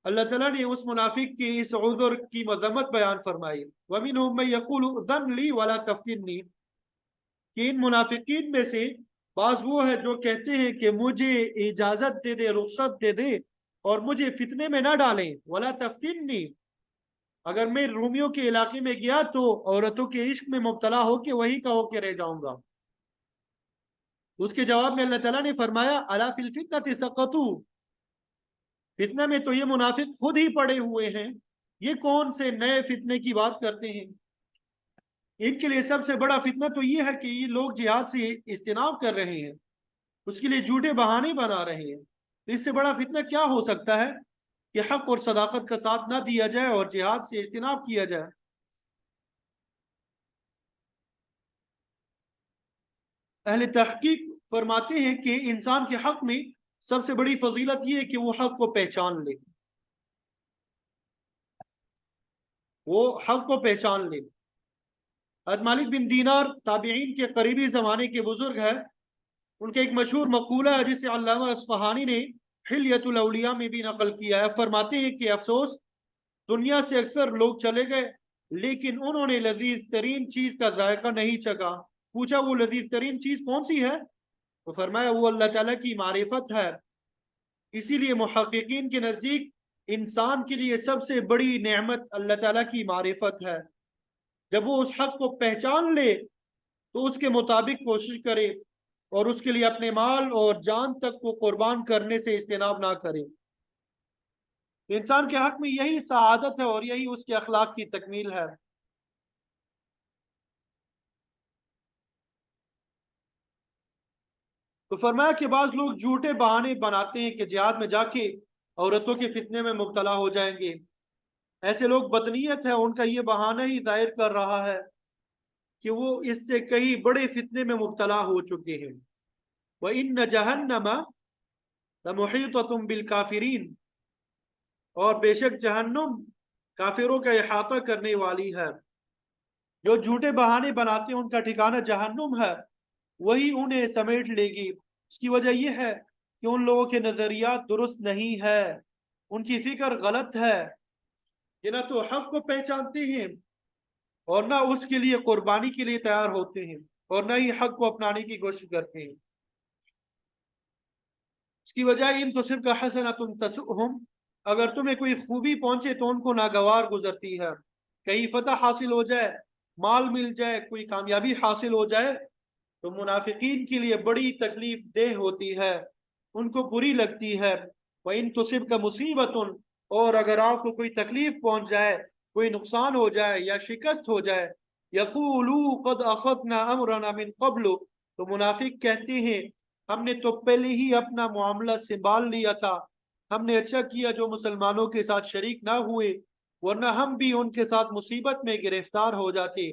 اللہ تعالیٰ نے اس منافق کی اس عذر کی مذمت بیان فرمائی، وَمِنْهُمْ مَنْ يَقُولُ ذَنْ لِي وَلَا تَفْتِنِّي، کہ ان منافقین میں سے بعض وہ ہے جو کہتے ہیں کہ مجھے اجازت دے دے، رخصت دے دے اور مجھے فتنے میں نہ ڈالیں، وَلَا تَفْتِنِّي، اگر میں رومیوں کے علاقے میں گیا تو عورتوں کے عشق میں مبتلا ہو کے وہی کا ہو کے رہ جاؤں گا۔ اس کے جواب میں اللہ تعالیٰ نے فرمایا الا فی الفتنۃ سقطوا، فتنہ میں تو یہ منافق خود ہی پڑے ہوئے ہیں، یہ کون سے نئے فتنے کی بات کرتے ہیں۔ ان کے لیے سب سے بڑا فتنہ تو یہ ہے کہ یہ لوگ جہاد سے اجتناب کر رہے ہیں، اس کے لیے جھوٹے بہانے بنا رہے ہیں، تو اس سے بڑا فتنہ کیا ہو سکتا ہے کہ حق اور صداقت کا ساتھ نہ دیا جائے اور جہاد سے اجتناب کیا جائے۔ اہل تحقیق فرماتے ہیں کہ انسان کے حق میں سب سے بڑی فضیلت یہ ہے کہ وہ حق کو پہچان لے، وہ حق کو پہچان لے۔ حضرت مالک بن دینار تابعین کے قریبی زمانے کے بزرگ ہیں، ان کا ایک مشہور مقولہ ہے جسے علامہ اصفہانی نے حلیۃ الاولیاء میں بھی نقل کیا ہے۔ فرماتے ہیں کہ افسوس، دنیا سے اکثر لوگ چلے گئے لیکن انہوں نے لذیذ ترین چیز کا ذائقہ نہیں چکھا۔ پوچھا وہ لذیذ ترین چیز کون سی ہے؟ تو فرمایا وہ اللہ تعالیٰ کی معرفت ہے۔ اسی لیے محققین کے نزدیک انسان کے لیے سب سے بڑی نعمت اللہ تعالیٰ کی معرفت ہے۔ جب وہ اس حق کو پہچان لے تو اس کے مطابق کوشش کرے اور اس کے لیے اپنے مال اور جان تک کو قربان کرنے سے اجتناب نہ کرے۔ انسان کے حق میں یہی سعادت ہے اور یہی اس کے اخلاق کی تکمیل ہے۔ تو فرمایا کہ بعض لوگ جھوٹے بہانے بناتے ہیں کہ جہاد میں جا کے عورتوں کے فتنے میں مبتلا ہو جائیں گے۔ ایسے لوگ بدنیت ہے، ان کا یہ بہانہ ہی ظاہر کر رہا ہے کہ وہ اس سے کئی بڑے فتنے میں مبتلا ہو چکے ہیں۔ وَإِنَّ جَهَنَّمَ لَمُحِيطَةٌ بِالْكَافِرِينَ، اور بے شک جہنم کافروں کا احاطہ کرنے والی ہے۔ جو جھوٹے بہانے بناتے ہیں ان کا ٹھکانہ جہنم ہے، وہی انہیں سمیٹ لے گی۔ اس کی وجہ یہ ہے کہ ان لوگوں کے نظریات درست نہیں ہے، ان کی فکر غلط ہے، یہ نہ تو حق کو پہچانتے ہیں اور نہ اس کے لیے قربانی کے لیے تیار ہوتے ہیں اور نہ ہی حق کو اپنانے کی کوشش کرتے ہیں۔ اس کی وجہ ان تصبک حسنۃ تسؤہم، اگر تمہیں کوئی خوبی پہنچے تو ان کو ناگوار گزرتی ہے، کہیں فتح حاصل ہو جائے، مال مل جائے، کوئی کامیابی حاصل ہو جائے تو منافقین کے لیے بڑی تکلیف دہ ہوتی ہے، ان کو بری لگتی ہے۔ وَإِن تُصِبْكَ مُصِيبَةٌ، اور اگر آپ کو کوئی تکلیف پہنچ جائے، کوئی نقصان ہو جائے یا شکست ہو جائے، يَقُولُوا قَدْ أَخَذْنَا أَمْرَنَا مِنْ قَبْلُ، تو منافق کہتے ہیں ہم نے تو پہلے ہی اپنا معاملہ سنبھال لیا تھا، ہم نے اچھا کیا جو مسلمانوں کے ساتھ شریک نہ ہوئے، ورنہ ہم بھی ان کے ساتھ مصیبت میں گرفتار ہو جاتے۔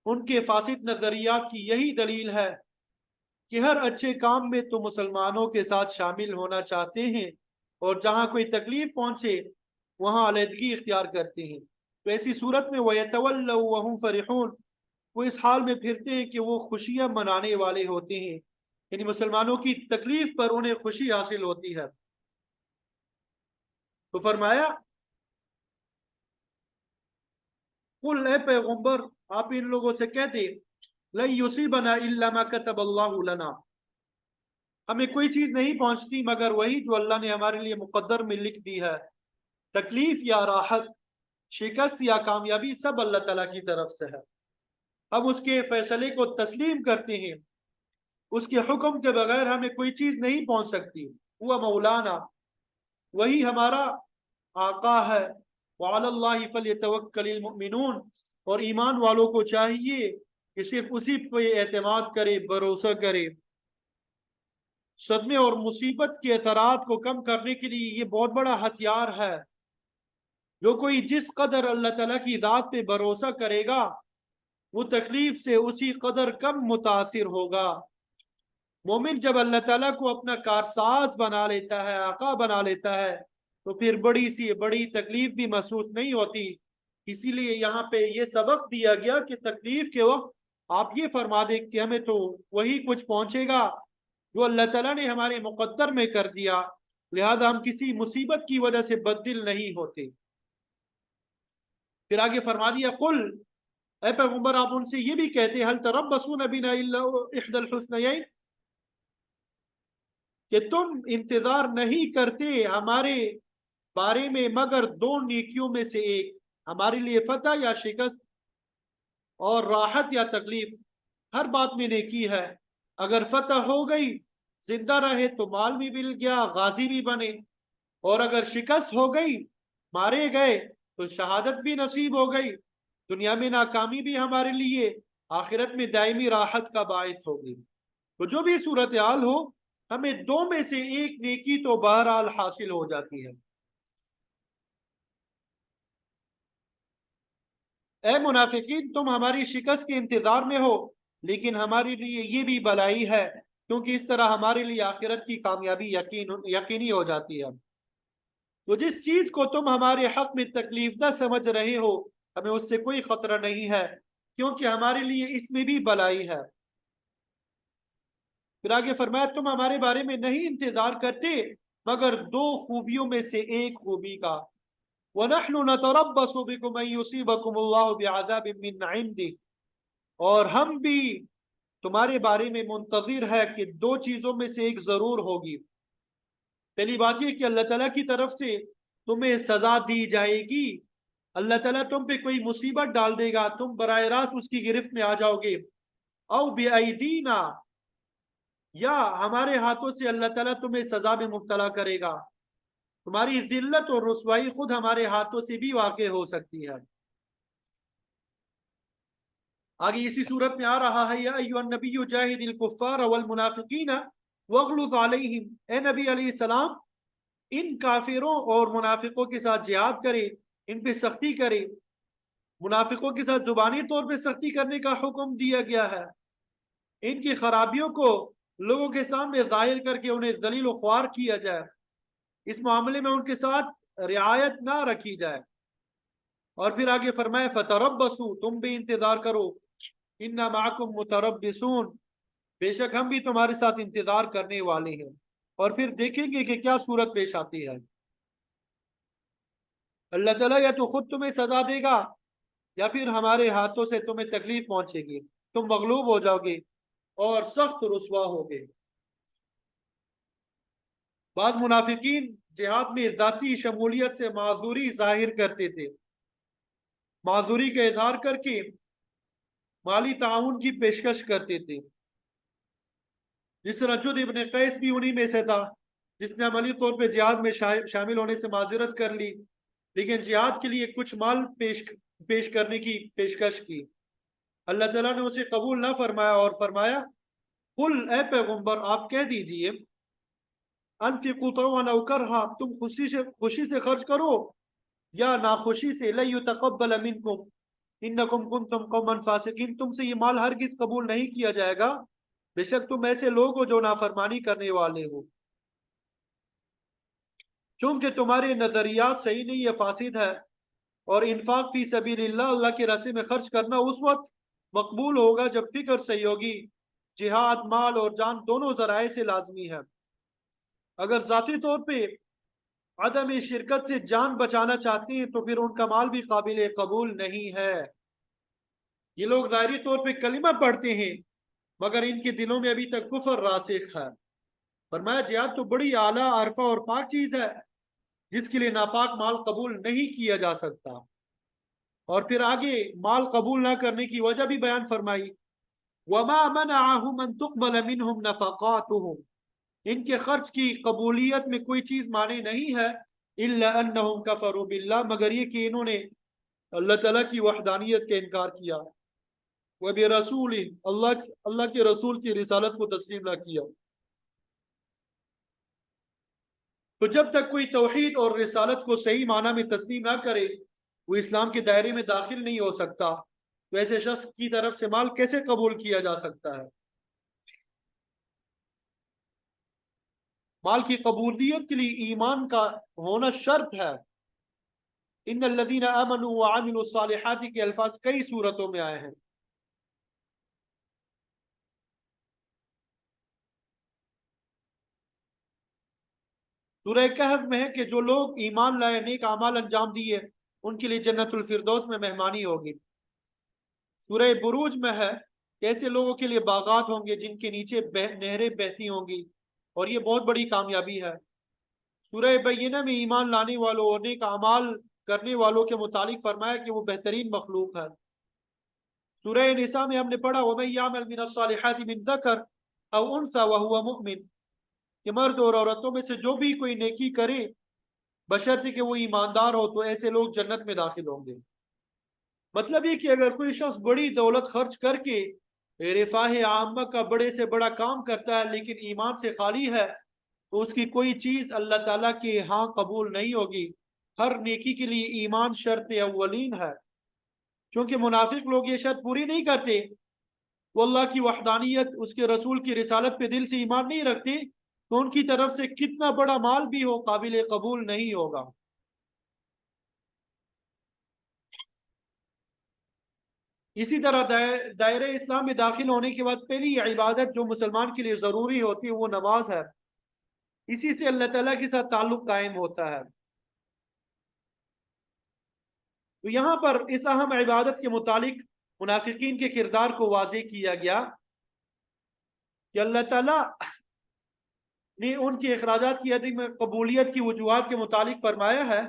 ان کے فاسد نظریات کی یہی دلیل ہے کہ ہر اچھے کام میں تو مسلمانوں کے ساتھ شامل ہونا چاہتے ہیں، اور جہاں کوئی تکلیف پہنچے وہاں علیحدگی اختیار کرتے ہیں۔ تو ایسی صورت میں وَيَتَوَلَّوْا وَهُمْ فَرِحُونَ، وہ اس حال میں پھرتے ہیں کہ وہ خوشیاں منانے والے ہوتے ہیں، یعنی مسلمانوں کی تکلیف پر انہیں خوشی حاصل ہوتی ہے۔ تو فرمایا قل، اے پیغمبر آپ ان لوگوں سے کہہ دیں لن یصیبنا الا ما كتب اللہ لنا، ہمیں کوئی چیز نہیں پہنچتی مگر وہی جو اللہ نے ہمارے لیے مقدر میں لکھ دی ہے، تکلیف یا راحت، شکست یا کامیابی سب اللہ تعالیٰ کی طرف سے ہے۔ ہم اس کے فیصلے کو تسلیم کرتے ہیں، اس کے حکم کے بغیر ہمیں کوئی چیز نہیں پہنچ سکتی۔ وہ مولانا، وہی ہمارا آقا ہے۔ وعلی اللہ فلیتوکل المؤمنون، اور ایمان والوں کو چاہیے کہ صرف اسی پہ اعتماد کرے، بھروسہ کرے۔ صدمے اور مصیبت کے اثرات کو کم کرنے کے لیے یہ بہت بڑا ہتھیار ہے۔ جو کوئی جس قدر اللہ تعالیٰ کی ذات پہ بھروسہ کرے گا وہ تکلیف سے اسی قدر کم متاثر ہوگا۔ مومن جب اللہ تعالیٰ کو اپنا کارساز بنا لیتا ہے، آقا بنا لیتا ہے، تو پھر بڑی سی بڑی تکلیف بھی محسوس نہیں ہوتی۔ اسی لیے یہاں پہ یہ سبق دیا گیا کہ تکلیف کے وقت آپ یہ فرما دیں کہ ہمیں تو وہی کچھ پہنچے گا جو اللہ تعالیٰ نے ہمارے مقدر میں کر دیا، لہذا ہم کسی مصیبت کی وجہ سے بددل نہیں ہوتے۔ پھر آگے فرما دیا قل، اے پیغمبر آپ ان سے یہ بھی کہتے هل تربصون بنا الا احدى الحسنيين، کہ تم انتظار نہیں کرتے ہمارے بارے میں مگر دو نیکیوں میں سے ایک، ہمارے لیے فتح یا شکست، اور راحت یا تکلیف، ہر بات میں نیکی ہے۔ اگر فتح ہو گئی، زندہ رہے تو مال بھی مل گیا، غازی بھی بنے، اور اگر شکست ہو گئی، مارے گئے تو شہادت بھی نصیب ہو گئی، دنیا میں ناکامی بھی ہمارے لیے، آخرت میں دائمی راحت کا باعث ہوگی۔ تو جو بھی صورتحال ہو، ہمیں دو میں سے ایک نیکی تو بہرحال حاصل ہو جاتی ہے۔ اے منافقین، تم ہماری شکست کے انتظار میں ہو، لیکن ہمارے لیے یہ بھی بلائی ہے، کیونکہ اس طرح ہمارے لیے آخرت کی کامیابی یقینی ہو جاتی ہے۔ تو جس چیز کو تم ہمارے حق میں تکلیف دہ سمجھ رہے ہو، ہمیں اس سے کوئی خطرہ نہیں ہے، کیونکہ ہمارے لیے اس میں بھی بلائی ہے۔ پھر آگے فرمایا تم ہمارے بارے میں نہیں انتظار کرتے مگر دو خوبیوں میں سے ایک خوبی کا، وَنَحْنُ نَتَرَبَّصُ بِكُمْ أَن يُصِيبَكُمُ اللَّهُ بِعَذَابٍ مِّنْ عِنْدِهِ، اور ہم بھی تمہارے بارے میں منتظر ہے کہ دو چیزوں میں سے ایک ضرور ہوگی۔ پہلی بات یہ کہ اللہ تعالیٰ کی طرف سے تمہیں سزا دی جائے گی، اللہ تعالیٰ تم پہ کوئی مصیبت ڈال دے گا، تم براہ راست اس کی گرفت میں آ جاؤ گے، او بِأَيْدِينَا، یا ہمارے ہاتھوں سے اللہ تعالیٰ تمہیں سزا میں مبتلا کرے گا، تمہاری ذلت اور رسوائی خود ہمارے ہاتھوں سے بھی واقع ہو سکتی ہے۔ آگے اسی صورت میں آ رہا ہے یا ایھا النبی جاہد الکفار والمنافقین واغلظ علیہم، اے نبی علیہ السلام ان کافروں اور منافقوں کے ساتھ جہاد کرے، ان پہ سختی کرے۔ منافقوں کے ساتھ زبانی طور پہ سختی کرنے کا حکم دیا گیا ہے، ان کی خرابیوں کو لوگوں کے سامنے ظاہر کر کے انہیں ذلیل و خوار کیا جائے، اس معاملے میں ان کے ساتھ رعایت نہ رکھی جائے۔ اور پھر آگے فرمائے فتربصوا، تم بھی انتظار کرو، انا معکم متربصون، بے شک ہم بھی تمہارے ساتھ انتظار کرنے والے ہیں۔ اور پھر دیکھیں گے کہ کیا صورت پیش آتی ہے۔ اللہ تعالیٰ یا تو خود تمہیں سزا دے گا یا پھر ہمارے ہاتھوں سے تمہیں تکلیف پہنچے گی، تم مغلوب ہو جاؤ گے اور سخت رسوا ہوگے۔ بعض منافقین جہاد میں ذاتی شمولیت سے معذوری ظاہر کرتے تھے، معذوری کا اظہار کر کے مالی تعاون کی پیشکش کرتے تھے، جس طرح جد ابن قیس بھی انہی میں سے تھا، جس نے عملی طور پہ جہاد میں شامل ہونے سے معذرت کر لی، لیکن جہاد کے لیے کچھ مال پیش کرنے کی پیشکش کی۔ اللہ تعالیٰ نے اسے قبول نہ فرمایا اور فرمایا قل اے پیغمبر آپ کہہ دیجئے انفقوا طوعا او کرہا، تم خوشی سے خرچ کرو یا ناخوشی سے، لن یتقبل منکم انکم کنتم قوما فاسقین، تم سے یہ مال ہرگز قبول نہیں کیا جائے گا، بے شک تم ایسے لوگ ہو جو نافرمانی کرنے والے ہو۔ چونکہ تمہارے نظریات صحیح نہیں، یہ فاسد ہے، اور انفاق فی سبیل اللہ، اللہ کے راستے میں خرچ کرنا اس وقت مقبول ہوگا جب فکر صحیح ہوگی۔ جہاد مال اور جان دونوں ذرائع سے لازمی ہے۔ اگر ذاتی طور پہ عدم شرکت سے جان بچانا چاہتے ہیں تو پھر ان کا مال بھی قابل قبول نہیں ہے۔ یہ لوگ ظاہری طور پہ کلمہ پڑھتے ہیں مگر ان کے دلوں میں ابھی تک کفر راسخ ہے۔ فرمایا جہاد تو بڑی اعلیٰ، عرفہ اور پاک چیز ہے جس کے لیے ناپاک مال قبول نہیں کیا جا سکتا۔ اور پھر آگے مال قبول نہ کرنے کی وجہ بھی بیان فرمائی، وَمَا مَنَعَهُمْ أَن تُقْبَلَ مِنْهُمْ نَفَقَاتُهُمْ، ان کے خرچ کی قبولیت میں کوئی چیز مانے نہیں ہے، إِلَّا أَنَّهُمْ كَفَرُوا بِاللَّهِ، مگر یہ کہ انہوں نے اللہ تعالیٰ کی وحدانیت کا انکار کیا، وَبِرَسُولِهِ، اللہ کے رسول کی رسالت کو تسلیم نہ کیا۔ تو جب تک کوئی توحید اور رسالت کو صحیح معنی میں تسلیم نہ کرے وہ اسلام کے دائرے میں داخل نہیں ہو سکتا، تو ایسے شخص کی طرف سے مال کیسے قبول کیا جا سکتا ہے؟ مال کی قبولیت کے لیے ایمان کا ہونا شرط ہے۔ ان الذین آمنوا وعملوا الصالحات کے الفاظ کئی صورتوں میں آئے ہیں۔ سورہ کہف میں ہے کہ جو لوگ ایمان لائے، نیک اعمال انجام دیے، ان کے لیے جنت الفردوس میں مہمانی ہوگی۔ سورہ بروج میں ہے کہ ایسے لوگوں کے لیے باغات ہوں گے جن کے نیچے نہریں بہتی ہوں گی، اور یہ بہت بڑی کامیابی ہے۔ سورہ بینہ میں ایمان لانے والوں اور نیک اعمال کرنے والوں کے متعلق فرمایا کہ وہ بہترین مخلوق ہے۔ سورہ نساء میں ہم نے پڑھا وَمَن يَعْمَلْ مِنَ الصَّالِحَاتِ مِن ذَكَرٍ أَوْ أُنثَىٰ وَهُوَ مُؤْمِنٌ، کہ مرد اور عورتوں میں سے جو بھی کوئی نیکی کرے بشرطے کہ وہ ایماندار ہو تو ایسے لوگ جنت میں داخل ہوں گے۔ مطلب یہ کہ اگر کوئی شخص بڑی دولت خرچ کر کے رفاہ عامہ کا بڑے سے بڑا کام کرتا ہے لیکن ایمان سے خالی ہے تو اس کی کوئی چیز اللہ تعالیٰ کے ہاں قبول نہیں ہوگی۔ ہر نیکی کے لیے ایمان شرط اولین ہے، کیونکہ منافق لوگ یہ شرط پوری نہیں کرتے، وہ اللہ کی وحدانیت، اس کے رسول کی رسالت پہ دل سے ایمان نہیں رکھتے، تو ان کی طرف سے کتنا بڑا مال بھی ہو قابل قبول نہیں ہوگا۔ اسی طرح دائرہ اسلام میں داخل ہونے کے بعد پہلی عبادت جو مسلمان کے لیے ضروری ہوتی ہے وہ نماز ہے، اسی سے اللہ تعالیٰ کے ساتھ تعلق قائم ہوتا ہے۔ تو یہاں پر اس اہم عبادت کے متعلق منافقین کے کردار کو واضح کیا گیا کہ اللہ تعالیٰ نے ان کے اخراجات کی عدم قبولیت کی وجوہات کے متعلق فرمایا ہے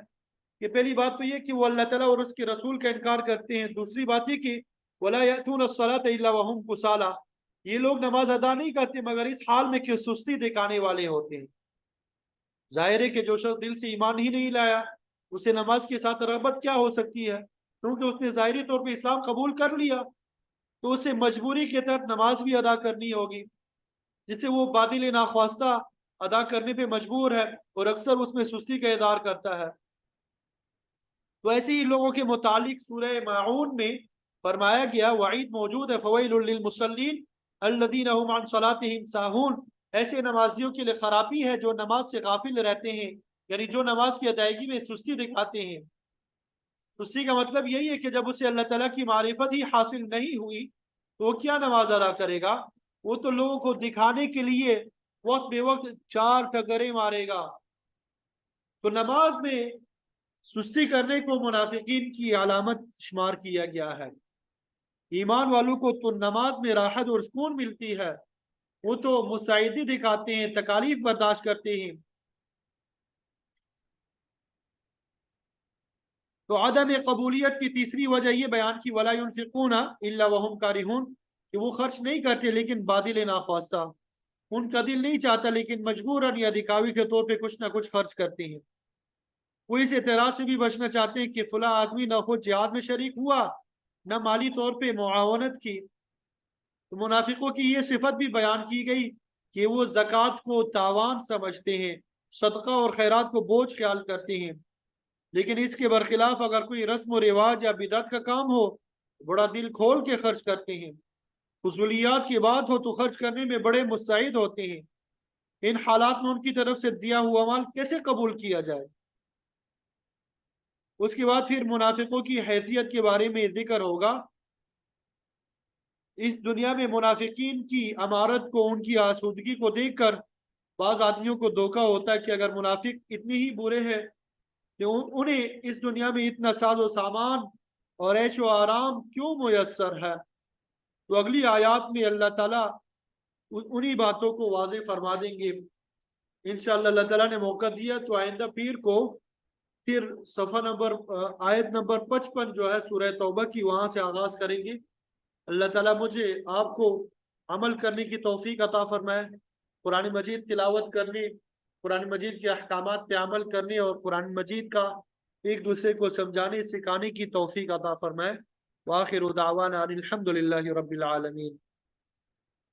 کہ پہلی بات تو یہ کہ وہ اللہ تعالیٰ اور اس کے رسول کا انکار کرتے ہیں، دوسری بات یہ کہ وَلَا يَأْتُونَ الصَّلَاةَ إِلَّا وَهُمْ كُسَالَىٰ، یہ لوگ نماز ادا نہیں کرتے مگر اس حال میں کہ سستی دکھانے والے ہوتے ہیں۔ ظاہر ہے کہ جو شخص دل سے ایمان ہی نہیں لایا اسے نماز کے ساتھ رغبت کیا ہو سکتی ہے، کیونکہ اس نے ظاہری طور پہ اسلام قبول کر لیا تو اسے مجبوری کے تحت نماز بھی ادا کرنی ہوگی، جسے وہ باطل ناخواستہ ادا کرنے پہ مجبور ہے اور اکثر اس میں سستی کا اظہار کرتا ہے۔ تو ایسے ہی لوگوں کے متعلق سورہ ماعون میں فرمایا گیا وعید موجود ہے فویل للمصلین الذین هم عن صلاتهم ساہون، ایسے نمازیوں کے لیے خرابی ہے جو نماز سے غافل رہتے ہیں، یعنی جو نماز کی ادائیگی میں سستی دکھاتے ہیں۔ سستی کا مطلب یہی ہے کہ جب اسے اللہ تعالیٰ کی معرفت ہی حاصل نہیں ہوئی تو وہ کیا نماز ادا کرے گا، وہ تو لوگوں کو دکھانے کے لیے وقت بے وقت چار ٹکرے مارے گا۔ تو نماز میں سستی کرنے کو منافقین کی علامت شمار کیا گیا ہے۔ ایمان والوں کو تو نماز میں راحت اور سکون ملتی ہے، وہ تو مستعدی دکھاتے ہیں، تکالیف برداشت کرتے ہیں، تو عدم قبولیت کی تیسری وجہ یہ بیان کی ولا ينفقون الا وهم کارہون کہ وہ خرچ نہیں کرتے لیکن بادل ناخواستہ، ان کا دل نہیں چاہتا لیکن مجبوراً یا دکھاوی کے طور پہ کچھ نہ کچھ خرچ کرتے ہیں۔ وہ اس اعتراض سے بھی بچنا چاہتے ہیں کہ فلاں آدمی نہ خود جہاد میں شریک ہوا نہ مالی طور پہ معاونت کی۔ تو منافقوں کی یہ صفت بھی بیان کی گئی کہ وہ زکوٰۃ کو تاوان سمجھتے ہیں، صدقہ اور خیرات کو بوجھ خیال کرتے ہیں، لیکن اس کے برخلاف اگر کوئی رسم و رواج یا بدعت کا کام ہو بڑا دل کھول کے خرچ کرتے ہیں، فضولیات کی بات ہو تو خرچ کرنے میں بڑے مستعد ہوتے ہیں۔ ان حالات میں ان کی طرف سے دیا ہوا مال کیسے قبول کیا جائے؟ اس کے بعد پھر منافقوں کی حیثیت کے بارے میں ذکر ہوگا۔ اس دنیا میں منافقین کی امارت کو، ان کی آسودگی کو دیکھ کر بعض آدمیوں کو دھوکہ ہوتا ہے کہ اگر منافق اتنے ہی برے ہیں کہ انہیں اس دنیا میں اتنا ساز و سامان اور عیش و آرام کیوں میسر ہے؟ تو اگلی آیات میں اللہ تعالیٰ انہی باتوں کو واضح فرما دیں گے انشاءاللہ۔ اللہ تعالیٰ نے موقع دیا تو آئندہ پیر کو پھر صفحہ نمبر آیت نمبر 55 جو ہے سورہ توبہ کی، وہاں سے آغاز کریں گے۔ اللہ تعالیٰ مجھے آپ کو عمل کرنے کی توفیق عطا فرمائے، قرآن مجید تلاوت کرنے، قرآن مجید کے احکامات پہ عمل کرنے اور قرآن مجید کا ایک دوسرے کو سمجھانے سکھانے کی توفیق عطا فرمائے۔ وآخر دعوانا ان الحمد للہ رب العالمین۔